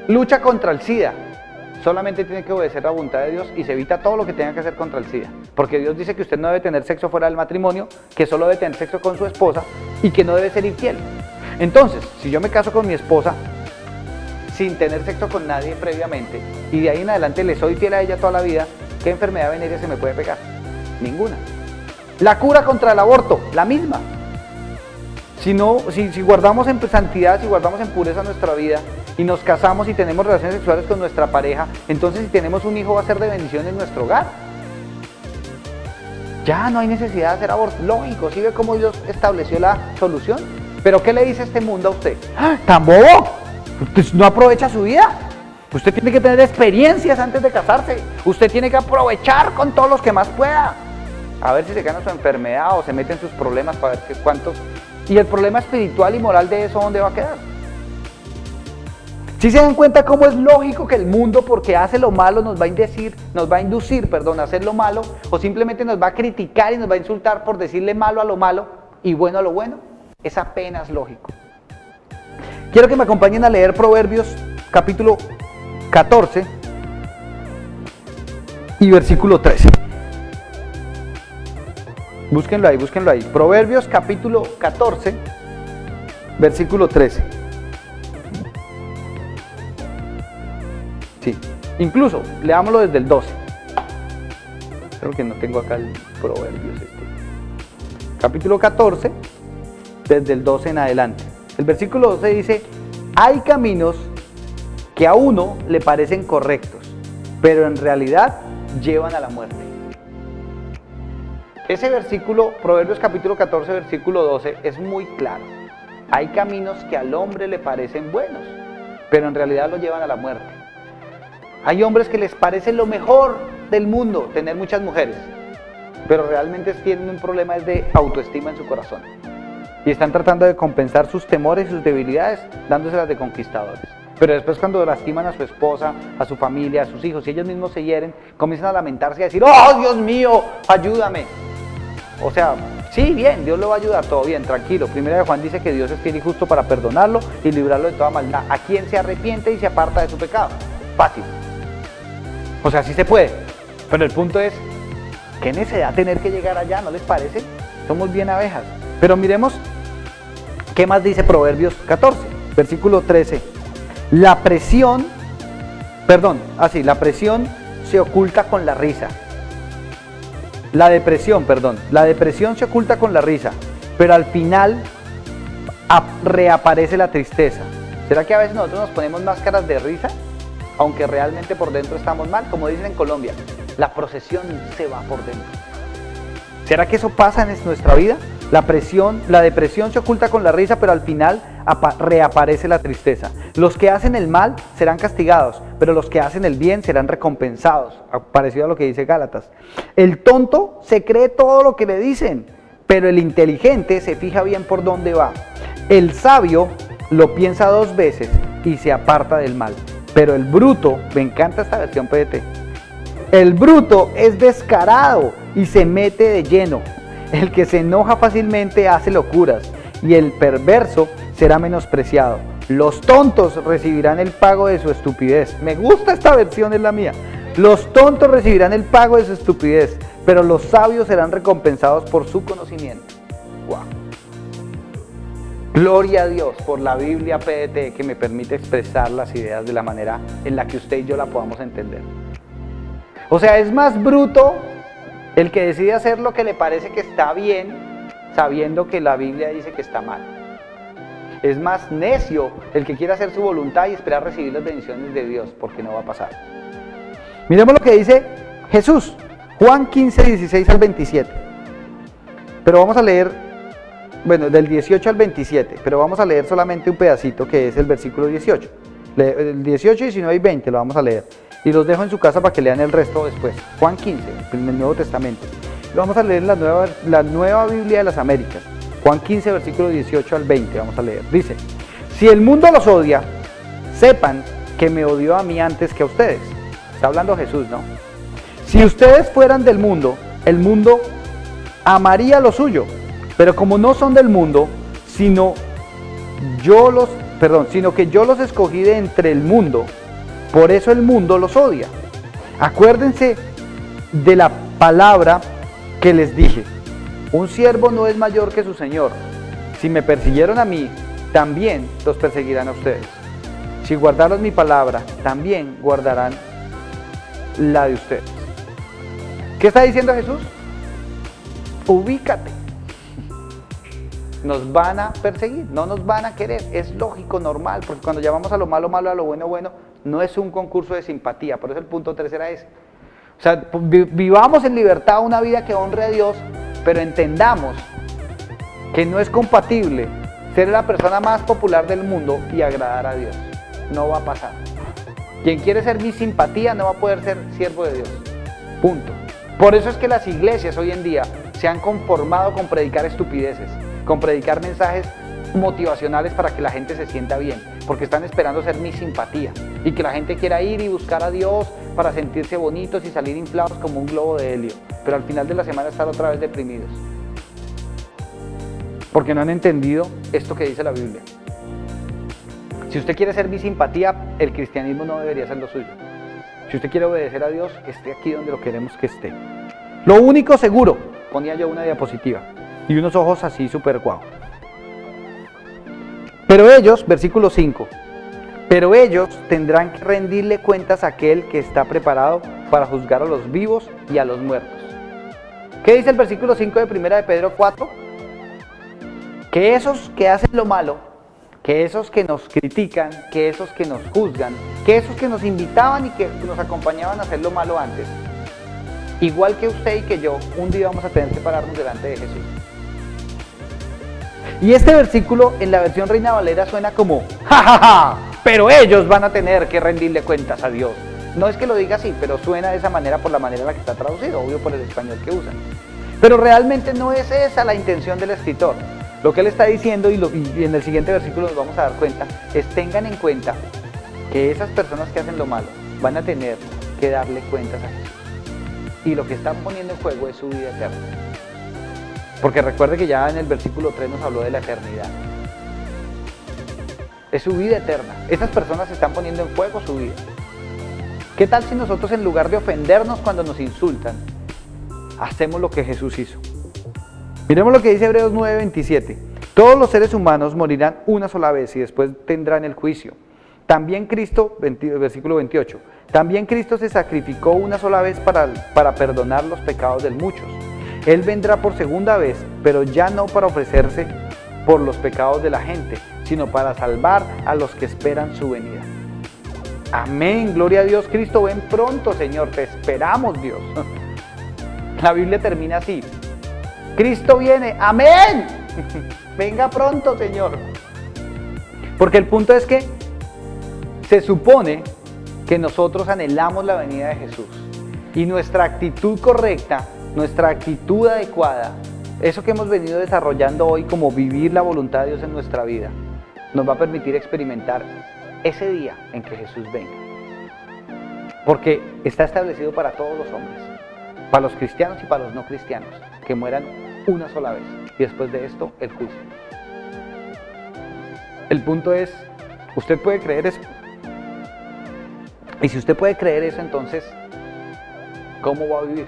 lucha contra el SIDA, solamente tiene que obedecer la voluntad de Dios y se evita todo lo que tenga que hacer contra el SIDA. Porque Dios dice que usted no debe tener sexo fuera del matrimonio, que solo debe tener sexo con su esposa y que no debe ser infiel. Entonces, si yo me caso con mi esposa sin tener sexo con nadie previamente y de ahí en adelante le soy fiel a ella toda la vida, ¿qué enfermedad venérea se me puede pegar? Ninguna. La cura contra el aborto, la misma. Si guardamos en santidad, si guardamos en pureza nuestra vida y nos casamos y tenemos relaciones sexuales con nuestra pareja, entonces si tenemos un hijo va a ser de bendición en nuestro hogar. Ya no hay necesidad de hacer aborto. Lógico, ¿sí ve cómo Dios estableció la solución? Pero ¿qué le dice este mundo a usted? ¡Ah, tan bobo! Usted no aprovecha su vida. Usted tiene que tener experiencias antes de casarse. Usted tiene que aprovechar con todos los que más pueda. A ver si se gana su enfermedad o se mete en sus problemas para ver cuántos. Y el problema espiritual y moral de eso, ¿dónde va a quedar? Si se dan cuenta cómo es lógico que el mundo, porque hace lo malo, nos va a inducir a hacer lo malo, o simplemente nos va a criticar y nos va a insultar por decirle malo a lo malo y bueno a lo bueno, es apenas lógico. Quiero que me acompañen a leer Proverbios capítulo 14 y versículo 13. Búsquenlo ahí. Proverbios capítulo 14, versículo 13. Sí, incluso, leámoslo desde el 12. Creo que no tengo acá el Proverbios Capítulo 14, desde el 12 en adelante. El versículo 12 dice, hay caminos que a uno le parecen correctos, pero en realidad llevan a la muerte. Ese versículo, Proverbios capítulo 14, versículo 12, es muy claro. Hay caminos que al hombre le parecen buenos, pero en realidad lo llevan a la muerte. Hay hombres que les parece lo mejor del mundo tener muchas mujeres, pero realmente tienen un problema de autoestima en su corazón. Y están tratando de compensar sus temores y sus debilidades dándoselas de conquistadores. Pero después, cuando lastiman a su esposa, a su familia, a sus hijos, y ellos mismos se hieren, comienzan a lamentarse y a decir, ¡oh, Dios mío, ayúdame! O sea, sí, bien, Dios lo va a ayudar, todo bien, tranquilo. Primera de Juan dice que Dios es fiel y justo para perdonarlo y librarlo de toda maldad. ¿A quien se arrepiente y se aparta de su pecado? Fácil. O sea, sí se puede. Pero el punto es, ¿qué necesidad tener que llegar allá? ¿No les parece? Somos bien abejas. Pero miremos, ¿qué más dice Proverbios 14? Versículo 13. La presión se oculta con la risa. La depresión se oculta con la risa, pero al final reaparece la tristeza. ¿Será que a veces nosotros nos ponemos máscaras de risa, aunque realmente por dentro estamos mal? Como dicen en Colombia, la procesión se va por dentro. ¿Será que eso pasa en nuestra vida? La depresión se oculta con la risa, pero al final reaparece la tristeza. Los que hacen el mal serán castigados, pero los que hacen el bien serán recompensados, parecido a lo que dice Gálatas. El tonto se cree todo lo que le dicen, pero el inteligente se fija bien por dónde va. El sabio lo piensa 2 veces y se aparta del mal, pero el bruto, me encanta esta versión PDT, el bruto es descarado y se mete de lleno. El que se enoja fácilmente hace locuras y el perverso será menospreciado. Los tontos recibirán el pago de su estupidez. Me gusta esta versión, es la mía. Los tontos recibirán el pago de su estupidez, pero los sabios serán recompensados por su conocimiento. ¡Wow! Gloria a Dios por la Biblia PDT que me permite expresar las ideas de la manera en la que usted y yo la podamos entender. O sea, es más bruto El que decide hacer lo que le parece que está bien, sabiendo que la Biblia dice que está mal. Es más necio el que quiere hacer su voluntad y esperar recibir las bendiciones de Dios, porque no va a pasar. Miremos lo que dice Jesús, Juan 15, 16 al 27. Pero vamos a leer, bueno, del 18 al 27, pero vamos a leer solamente un pedacito que es el versículo 18. El 18, 19 y 20 lo vamos a leer. Y los dejo en su casa para que lean el resto después. Juan 15, en el Nuevo Testamento. Lo vamos a leer en la nueva Biblia de las Américas. Juan 15, versículo 18 al 20, vamos a leer. Dice, si el mundo los odia, sepan que me odió a mí antes que a ustedes. Está hablando Jesús, ¿no? Si ustedes fueran del mundo, el mundo amaría lo suyo. Pero como no son del mundo, sino que yo los escogí de entre el mundo, por eso el mundo los odia. Acuérdense de la palabra que les dije. Un siervo no es mayor que su señor. Si me persiguieron a mí, también los perseguirán a ustedes. Si guardaron mi palabra, también guardarán la de ustedes. ¿Qué está diciendo Jesús? Ubícate. Nos van a perseguir, no nos van a querer. Es lógico, normal, porque cuando llamamos a lo malo, malo, a lo bueno, bueno, no es un concurso de simpatía. Por eso el punto 3 era ese. O sea, vivamos en libertad una vida que honre a Dios, pero entendamos que no es compatible ser la persona más popular del mundo y agradar a Dios. No va a pasar. Quien quiere ser mi simpatía no va a poder ser siervo de Dios. Punto. Por eso es que las iglesias hoy en día se han conformado con predicar estupideces, con predicar mensajes motivacionales para que la gente se sienta bien, porque están esperando ser mi simpatía y que la gente quiera ir y buscar a Dios para sentirse bonitos y salir inflados como un globo de helio, pero al final de la semana estar otra vez deprimidos, porque no han entendido esto que dice la Biblia. Si usted quiere ser mi simpatía, el cristianismo no debería ser lo suyo. Si usted quiere obedecer a Dios, esté aquí donde lo queremos que esté. Lo único seguro, ponía yo una diapositiva y unos ojos así súper guau. Pero ellos, versículo 5, pero ellos tendrán que rendirle cuentas a aquel que está preparado para juzgar a los vivos y a los muertos. ¿Qué dice el versículo 5 de 1 de Pedro 4? Que esos que hacen lo malo, que esos que nos critican, que esos que nos juzgan, que esos que nos invitaban y que nos acompañaban a hacer lo malo antes, igual que usted y que yo, un día vamos a tener que pararnos delante de Jesús. Y este versículo en la versión Reina Valera suena como ¡ja, ja, ja! Pero ellos van a tener que rendirle cuentas a Dios. No es que lo diga así, pero suena de esa manera por la manera en la que está traducido, obvio por el español que usan. Pero realmente no es esa la intención del escritor. Lo que él está diciendo, y en el siguiente versículo nos vamos a dar cuenta, es tengan en cuenta que esas personas que hacen lo malo van a tener que darle cuentas a Jesús. Y lo que están poniendo en juego es su vida eterna. Porque recuerde que ya en el versículo 3 nos habló de la eternidad. Es su vida eterna. Esas personas están poniendo en juego su vida. ¿Qué tal si nosotros, en lugar de ofendernos cuando nos insultan, hacemos lo que Jesús hizo? Miremos lo que dice Hebreos 9:27. Todos los seres humanos morirán una sola vez y después tendrán el juicio. También Cristo, versículo 28, también Cristo se sacrificó una sola vez para perdonar los pecados de muchos. Él vendrá por segunda vez, pero ya no para ofrecerse por los pecados de la gente, sino para salvar a los que esperan su venida. Amén, gloria a Dios. Cristo, ven pronto, Señor, te esperamos, Dios. La Biblia termina así: Cristo viene, amén. Venga pronto, Señor. Porque el punto es que se supone que nosotros anhelamos la venida de Jesús, y nuestra actitud correcta, nuestra actitud adecuada, eso que hemos venido desarrollando hoy como vivir la voluntad de Dios en nuestra vida, nos va a permitir experimentar ese día en que Jesús venga. Porque está establecido para todos los hombres, para los cristianos y para los no cristianos, que mueran una sola vez y después de esto el juicio. El punto es, ¿usted puede creer eso? Y si usted puede creer eso, entonces, ¿cómo va a vivir?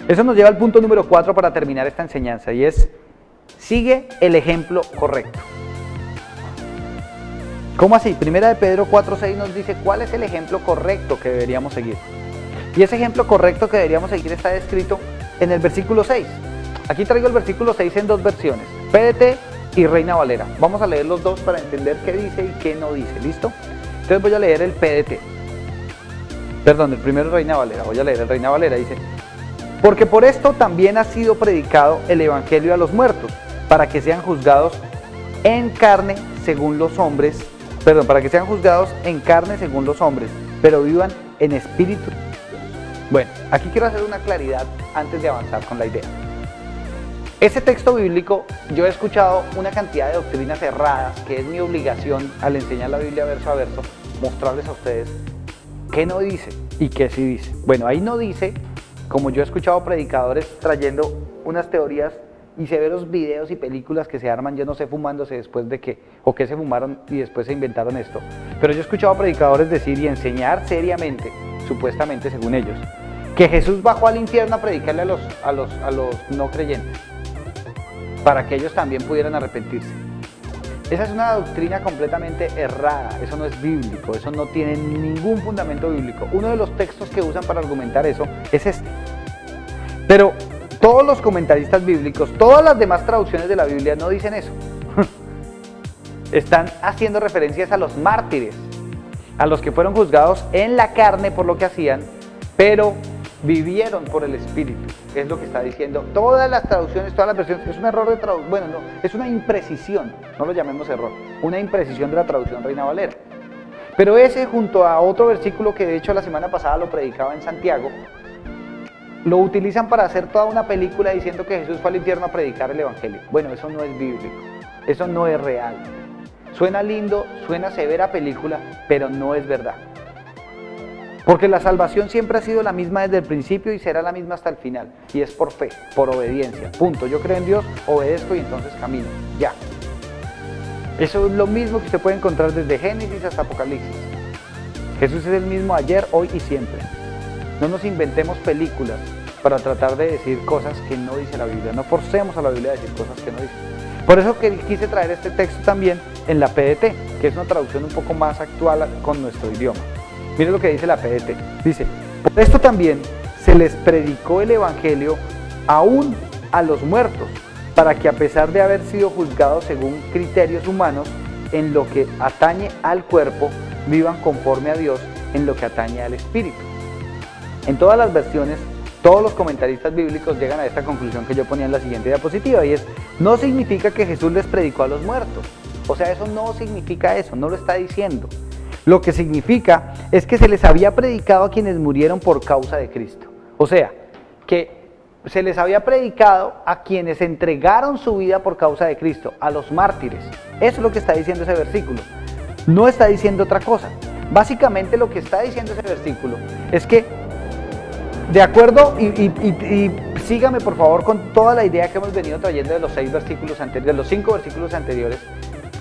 Eso nos lleva al punto número 4 para terminar esta enseñanza, y es: sigue el ejemplo correcto. ¿Cómo así? Primera de Pedro 4:6 nos dice cuál es el ejemplo correcto que deberíamos seguir. Y ese ejemplo correcto que deberíamos seguir está descrito en el versículo 6. Aquí traigo el versículo 6 en dos versiones, PDT y Reina Valera. Vamos a leer los dos para entender qué dice y qué no dice, ¿listo? Entonces voy a leer el PDT. Perdón, el primero es Reina Valera, voy a leer el Reina Valera, dice: porque por esto también ha sido predicado el evangelio a los muertos, para que sean juzgados en carne según los hombres, para que sean juzgados en carne según los hombres, pero vivan en espíritu. Bueno, aquí quiero hacer una claridad antes de avanzar con la idea. Ese texto bíblico, yo he escuchado una cantidad de doctrinas erradas, que es mi obligación al enseñar la Biblia verso a verso, mostrarles a ustedes qué no dice y qué sí dice. Bueno, ahí no dice, como yo he escuchado predicadores trayendo unas teorías y severos videos y películas que se arman, yo no sé, fumándose después de que, o que se fumaron y después se inventaron esto. Pero yo he escuchado predicadores decir y enseñar seriamente, supuestamente según ellos, que Jesús bajó al infierno a predicarle a los no creyentes, para que ellos también pudieran arrepentirse. Esa es una doctrina completamente errada, eso no es bíblico, eso no tiene ningún fundamento bíblico. Uno de los textos que usan para argumentar eso es este. Pero todos los comentaristas bíblicos, todas las demás traducciones de la Biblia no dicen eso. Están haciendo referencias a los mártires, a los que fueron juzgados en la carne por lo que hacían, pero vivieron por el Espíritu. Es lo que está diciendo todas las traducciones, todas las versiones. Es un error de traducción, bueno, no, es una imprecisión, no lo llamemos error, una imprecisión de la traducción Reina Valera. Pero ese, junto a otro versículo que de hecho la semana pasada lo predicaba en Santiago, lo utilizan para hacer toda una película diciendo que Jesús fue al infierno a predicar el evangelio. Bueno, eso no es bíblico, eso no es real. Suena lindo, suena severa película, pero no es verdad. Porque la salvación siempre ha sido la misma desde el principio y será la misma hasta el final. Y es por fe, por obediencia. Punto. Yo creo en Dios, obedezco y entonces camino. Ya. Eso es lo mismo que usted puede encontrar desde Génesis hasta Apocalipsis. Jesús es el mismo ayer, hoy y siempre. No nos inventemos películas para tratar de decir cosas que no dice la Biblia. No forcemos a la Biblia a decir cosas que no dice. Por eso que quise traer este texto también en la PDT, que es una traducción un poco más actual con nuestro idioma. Mire lo que dice la PDT. Dice: por esto también se les predicó el evangelio aún a los muertos, para que a pesar de haber sido juzgados según criterios humanos, en lo que atañe al cuerpo, vivan conforme a Dios en lo que atañe al espíritu. En todas las versiones, todos los comentaristas bíblicos llegan a esta conclusión que yo ponía en la siguiente diapositiva, y es: no significa que Jesús les predicó a los muertos. O sea, eso no significa eso, no lo está diciendo. Lo que significa es que se les había predicado a quienes murieron por causa de Cristo. O sea, que se les había predicado a quienes entregaron su vida por causa de Cristo, a los mártires. Eso es lo que está diciendo ese versículo. No está diciendo otra cosa. Básicamente lo que está diciendo ese versículo es que, de acuerdo, y sígame por favor con toda la idea que hemos venido trayendo de los 6 versículos anteriores, de los 5 versículos anteriores,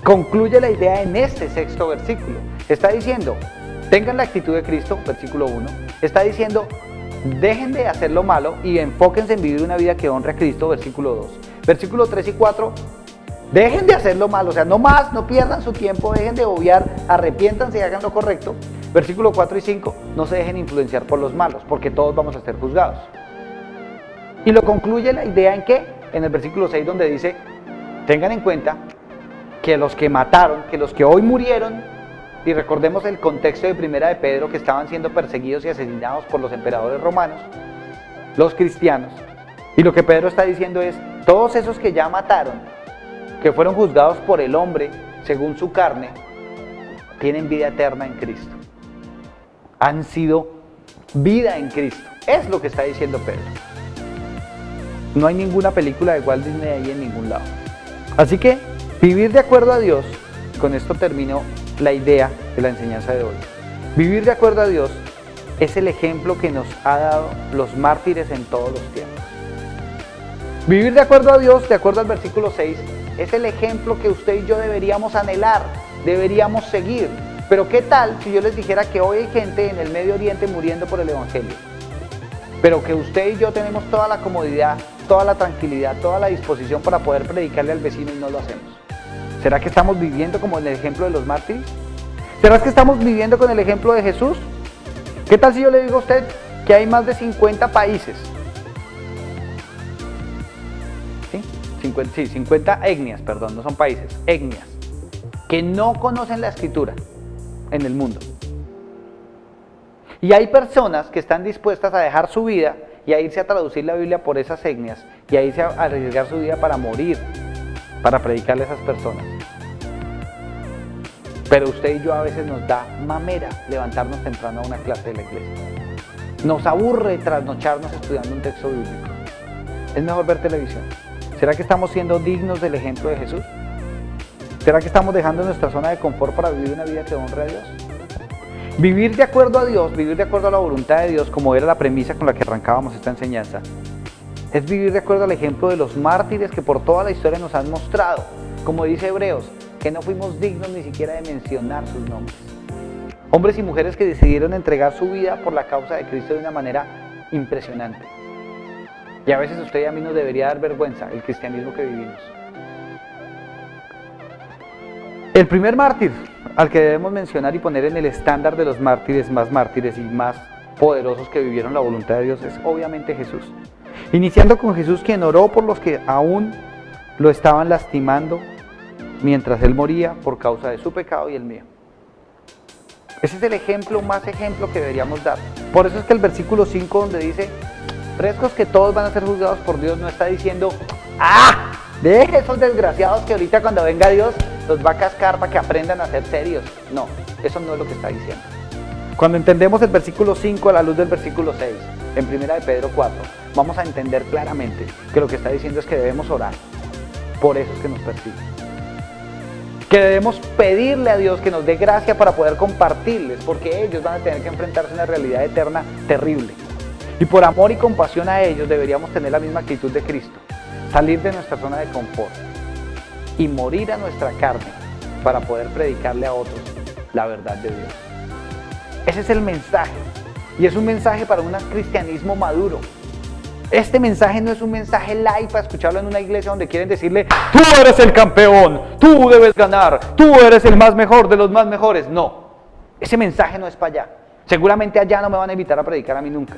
concluye la idea en este 6º versículo. Está diciendo: tengan la actitud de Cristo, versículo 1. Está diciendo: dejen de hacer lo malo y enfóquense en vivir una vida que honre a Cristo, versículo 2. Versículo 3 y 4, dejen de hacer lo malo, o sea, no más, no pierdan su tiempo, dejen de obviar, arrepiéntanse y hagan lo correcto. Versículo 4 y 5, no se dejen influenciar por los malos, porque todos vamos a ser juzgados. Y lo concluye la idea en qué? En el versículo 6, donde dice: tengan en cuenta que los que mataron, que los que hoy murieron, y recordemos el contexto de Primera de Pedro, que estaban siendo perseguidos y asesinados por los emperadores romanos, los cristianos, y lo que Pedro está diciendo es: todos esos que ya mataron, que fueron juzgados por el hombre según su carne, tienen vida eterna en Cristo, han sido vida en Cristo. Es lo que está diciendo Pedro. No hay ninguna película de Walt Disney ahí en ningún lado. Así que vivir de acuerdo a Dios, con esto termino la idea de la enseñanza de hoy. Vivir de acuerdo a Dios es el ejemplo que nos ha dado los mártires en todos los tiempos. Vivir de acuerdo a Dios, de acuerdo al versículo 6, es el ejemplo que usted y yo deberíamos anhelar, deberíamos seguir. Pero ¿qué tal si yo les dijera que hoy hay gente en el Medio Oriente muriendo por el evangelio? Pero que usted y yo tenemos toda la comodidad, toda la tranquilidad, toda la disposición para poder predicarle al vecino y no lo hacemos. ¿Será que estamos viviendo como en el ejemplo de los mártires? ¿Será que estamos viviendo con el ejemplo de Jesús? ¿Qué tal si yo le digo a usted que hay más de 50 países, ¿sí? 50 etnias, perdón, no son países, etnias, que no conocen la escritura en el mundo. Y hay personas que están dispuestas a dejar su vida y a irse a traducir la Biblia por esas etnias y a irse a arriesgar su vida para morir, para predicarle a esas personas. Pero usted y yo a veces nos da mamera levantarnos temprano a una clase de la iglesia. Nos aburre trasnocharnos estudiando un texto bíblico. Es mejor ver televisión. ¿Será que estamos siendo dignos del ejemplo de Jesús? ¿Será que estamos dejando nuestra zona de confort para vivir una vida que honre a Dios? Vivir de acuerdo a Dios, vivir de acuerdo a la voluntad de Dios, como era la premisa con la que arrancábamos esta enseñanza, es vivir de acuerdo al ejemplo de los mártires que por toda la historia nos han mostrado, como dice Hebreos, que no fuimos dignos ni siquiera de mencionar sus nombres. Hombres y mujeres que decidieron entregar su vida por la causa de Cristo de una manera impresionante. Y a veces a usted y a mí nos debería dar vergüenza el cristianismo que vivimos. El primer mártir al que debemos mencionar y poner en el estándar de los mártires y más poderosos que vivieron la voluntad de Dios es obviamente Jesús. Iniciando con Jesús, quien oró por los que aún lo estaban lastimando mientras Él moría por causa de su pecado y el mío. Ese es el ejemplo que deberíamos dar. Por eso es que el versículo 5 donde dice, frescos que todos van a ser juzgados por Dios, no está diciendo, deje esos desgraciados que ahorita cuando venga Dios los va a cascar para que aprendan a ser serios. No, eso no es lo que está diciendo. Cuando entendemos el versículo 5 a la luz del versículo 6, en 1 de Pedro 4, vamos a entender claramente que lo que está diciendo es que debemos orar por esos que nos persiguen. Que debemos pedirle a Dios que nos dé gracia para poder compartirles, porque ellos van a tener que enfrentarse a una realidad eterna terrible. Y por amor y compasión a ellos deberíamos tener la misma actitud de Cristo, salir de nuestra zona de confort y morir a nuestra carne para poder predicarle a otros la verdad de Dios. Ese es el mensaje, y es un mensaje para un cristianismo maduro. Este mensaje no es un mensaje light para escucharlo en una iglesia donde quieren decirle, tú eres el campeón, tú debes ganar, tú eres el más mejor de los más mejores. No, ese mensaje no es para allá. Seguramente allá no me van a invitar a predicar a mí nunca.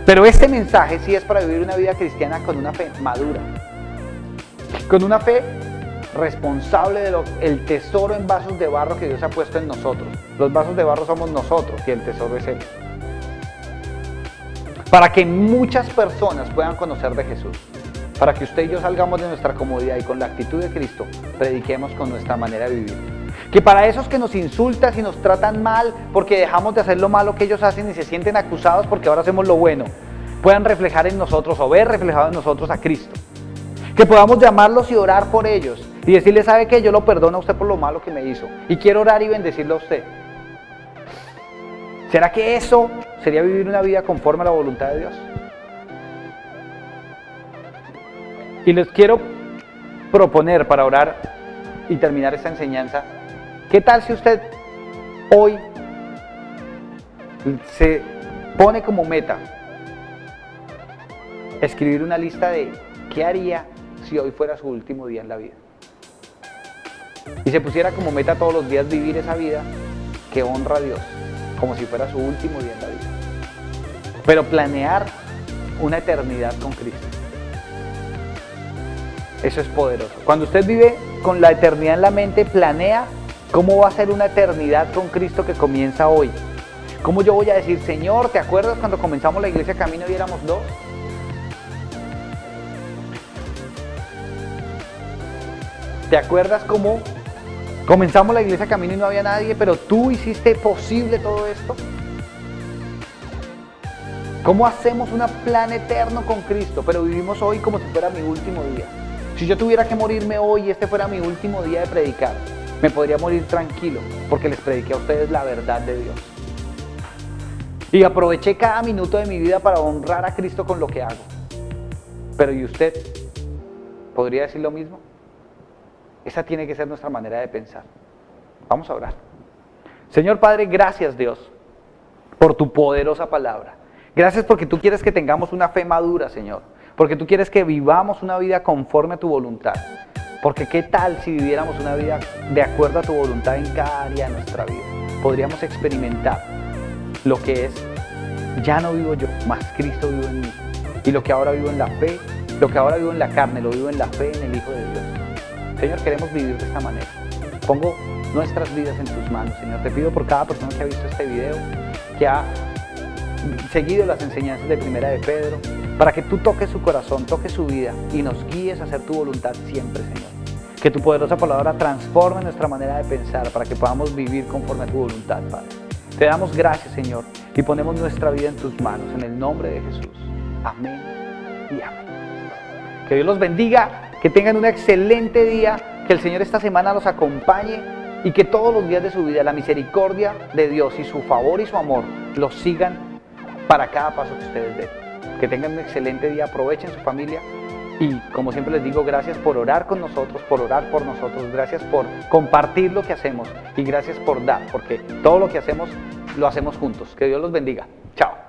Pero este mensaje sí es para vivir una vida cristiana con una fe madura, con una fe responsable del tesoro en vasos de barro que Dios ha puesto en nosotros. Los vasos de barro somos nosotros y el tesoro es Él. Para que muchas personas puedan conocer de Jesús, para que usted y yo salgamos de nuestra comodidad y con la actitud de Cristo, prediquemos con nuestra manera de vivir. Que para esos que nos insultan y nos tratan mal porque dejamos de hacer lo malo que ellos hacen y se sienten acusados porque ahora hacemos lo bueno, puedan reflejar en nosotros o ver reflejado en nosotros a Cristo. Que podamos llamarlos y orar por ellos y decirle, ¿sabe qué? Yo lo perdono a usted por lo malo que me hizo y quiero orar y bendecirlo a usted. ¿Será que eso sería vivir una vida conforme a la voluntad de Dios? Y les quiero proponer para orar y terminar esta enseñanza, ¿qué tal si usted hoy se pone como meta escribir una lista de qué haría si hoy fuera su último día en la vida? Y se pusiera como meta todos los días vivir esa vida que honra a Dios, como si fuera su último día en la vida. Pero planear una eternidad con Cristo. Eso es poderoso. Cuando usted vive con la eternidad en la mente, planea cómo va a ser una eternidad con Cristo que comienza hoy. ¿Cómo yo voy a decir, Señor, ¿te acuerdas cuando comenzamos la iglesia Camino y éramos 2? ¿Te acuerdas cómo comenzamos la iglesia Camino y no había nadie, pero tú hiciste posible todo esto? ¿Cómo hacemos un plan eterno con Cristo, pero vivimos hoy como si fuera mi último día? Si yo tuviera que morirme hoy y este fuera mi último día de predicar, me podría morir tranquilo, porque les prediqué a ustedes la verdad de Dios. Y aproveché cada minuto de mi vida para honrar a Cristo con lo que hago. Pero ¿y usted? ¿Podría decir lo mismo? Esa tiene que ser nuestra manera de pensar. Vamos a orar. Señor Padre, gracias Dios por tu poderosa palabra. Gracias porque tú quieres que tengamos una fe madura, Señor. Porque tú quieres que vivamos una vida conforme a tu voluntad. Porque qué tal si viviéramos una vida de acuerdo a tu voluntad en cada área de nuestra vida. Podríamos experimentar lo que es Ya no vivo yo, mas Cristo vive en mí. Y lo que ahora vivo en la fe, lo que ahora vivo en la carne, lo vivo en la fe en el Hijo de Dios. Señor, queremos vivir de esta manera. Pongo nuestras vidas en tus manos, Señor. Te pido por cada persona que ha visto este video, que ha seguido las enseñanzas de Primera de Pedro, para que tú toques su corazón, toques su vida y nos guíes a hacer tu voluntad siempre, Señor. Que tu poderosa palabra transforme nuestra manera de pensar para que podamos vivir conforme a tu voluntad, Padre. Te damos gracias, Señor, y ponemos nuestra vida en tus manos, en el nombre de Jesús. Amén y amén. Que Dios los bendiga, que tengan un excelente día, que el Señor esta semana los acompañe y que todos los días de su vida la misericordia de Dios y su favor y su amor los sigan para cada paso que ustedes den. Que tengan un excelente día, aprovechen su familia y, como siempre les digo, gracias por orar con nosotros, por orar por nosotros, gracias por compartir lo que hacemos y gracias por dar, porque todo lo que hacemos lo hacemos juntos. Que Dios los bendiga. Chao.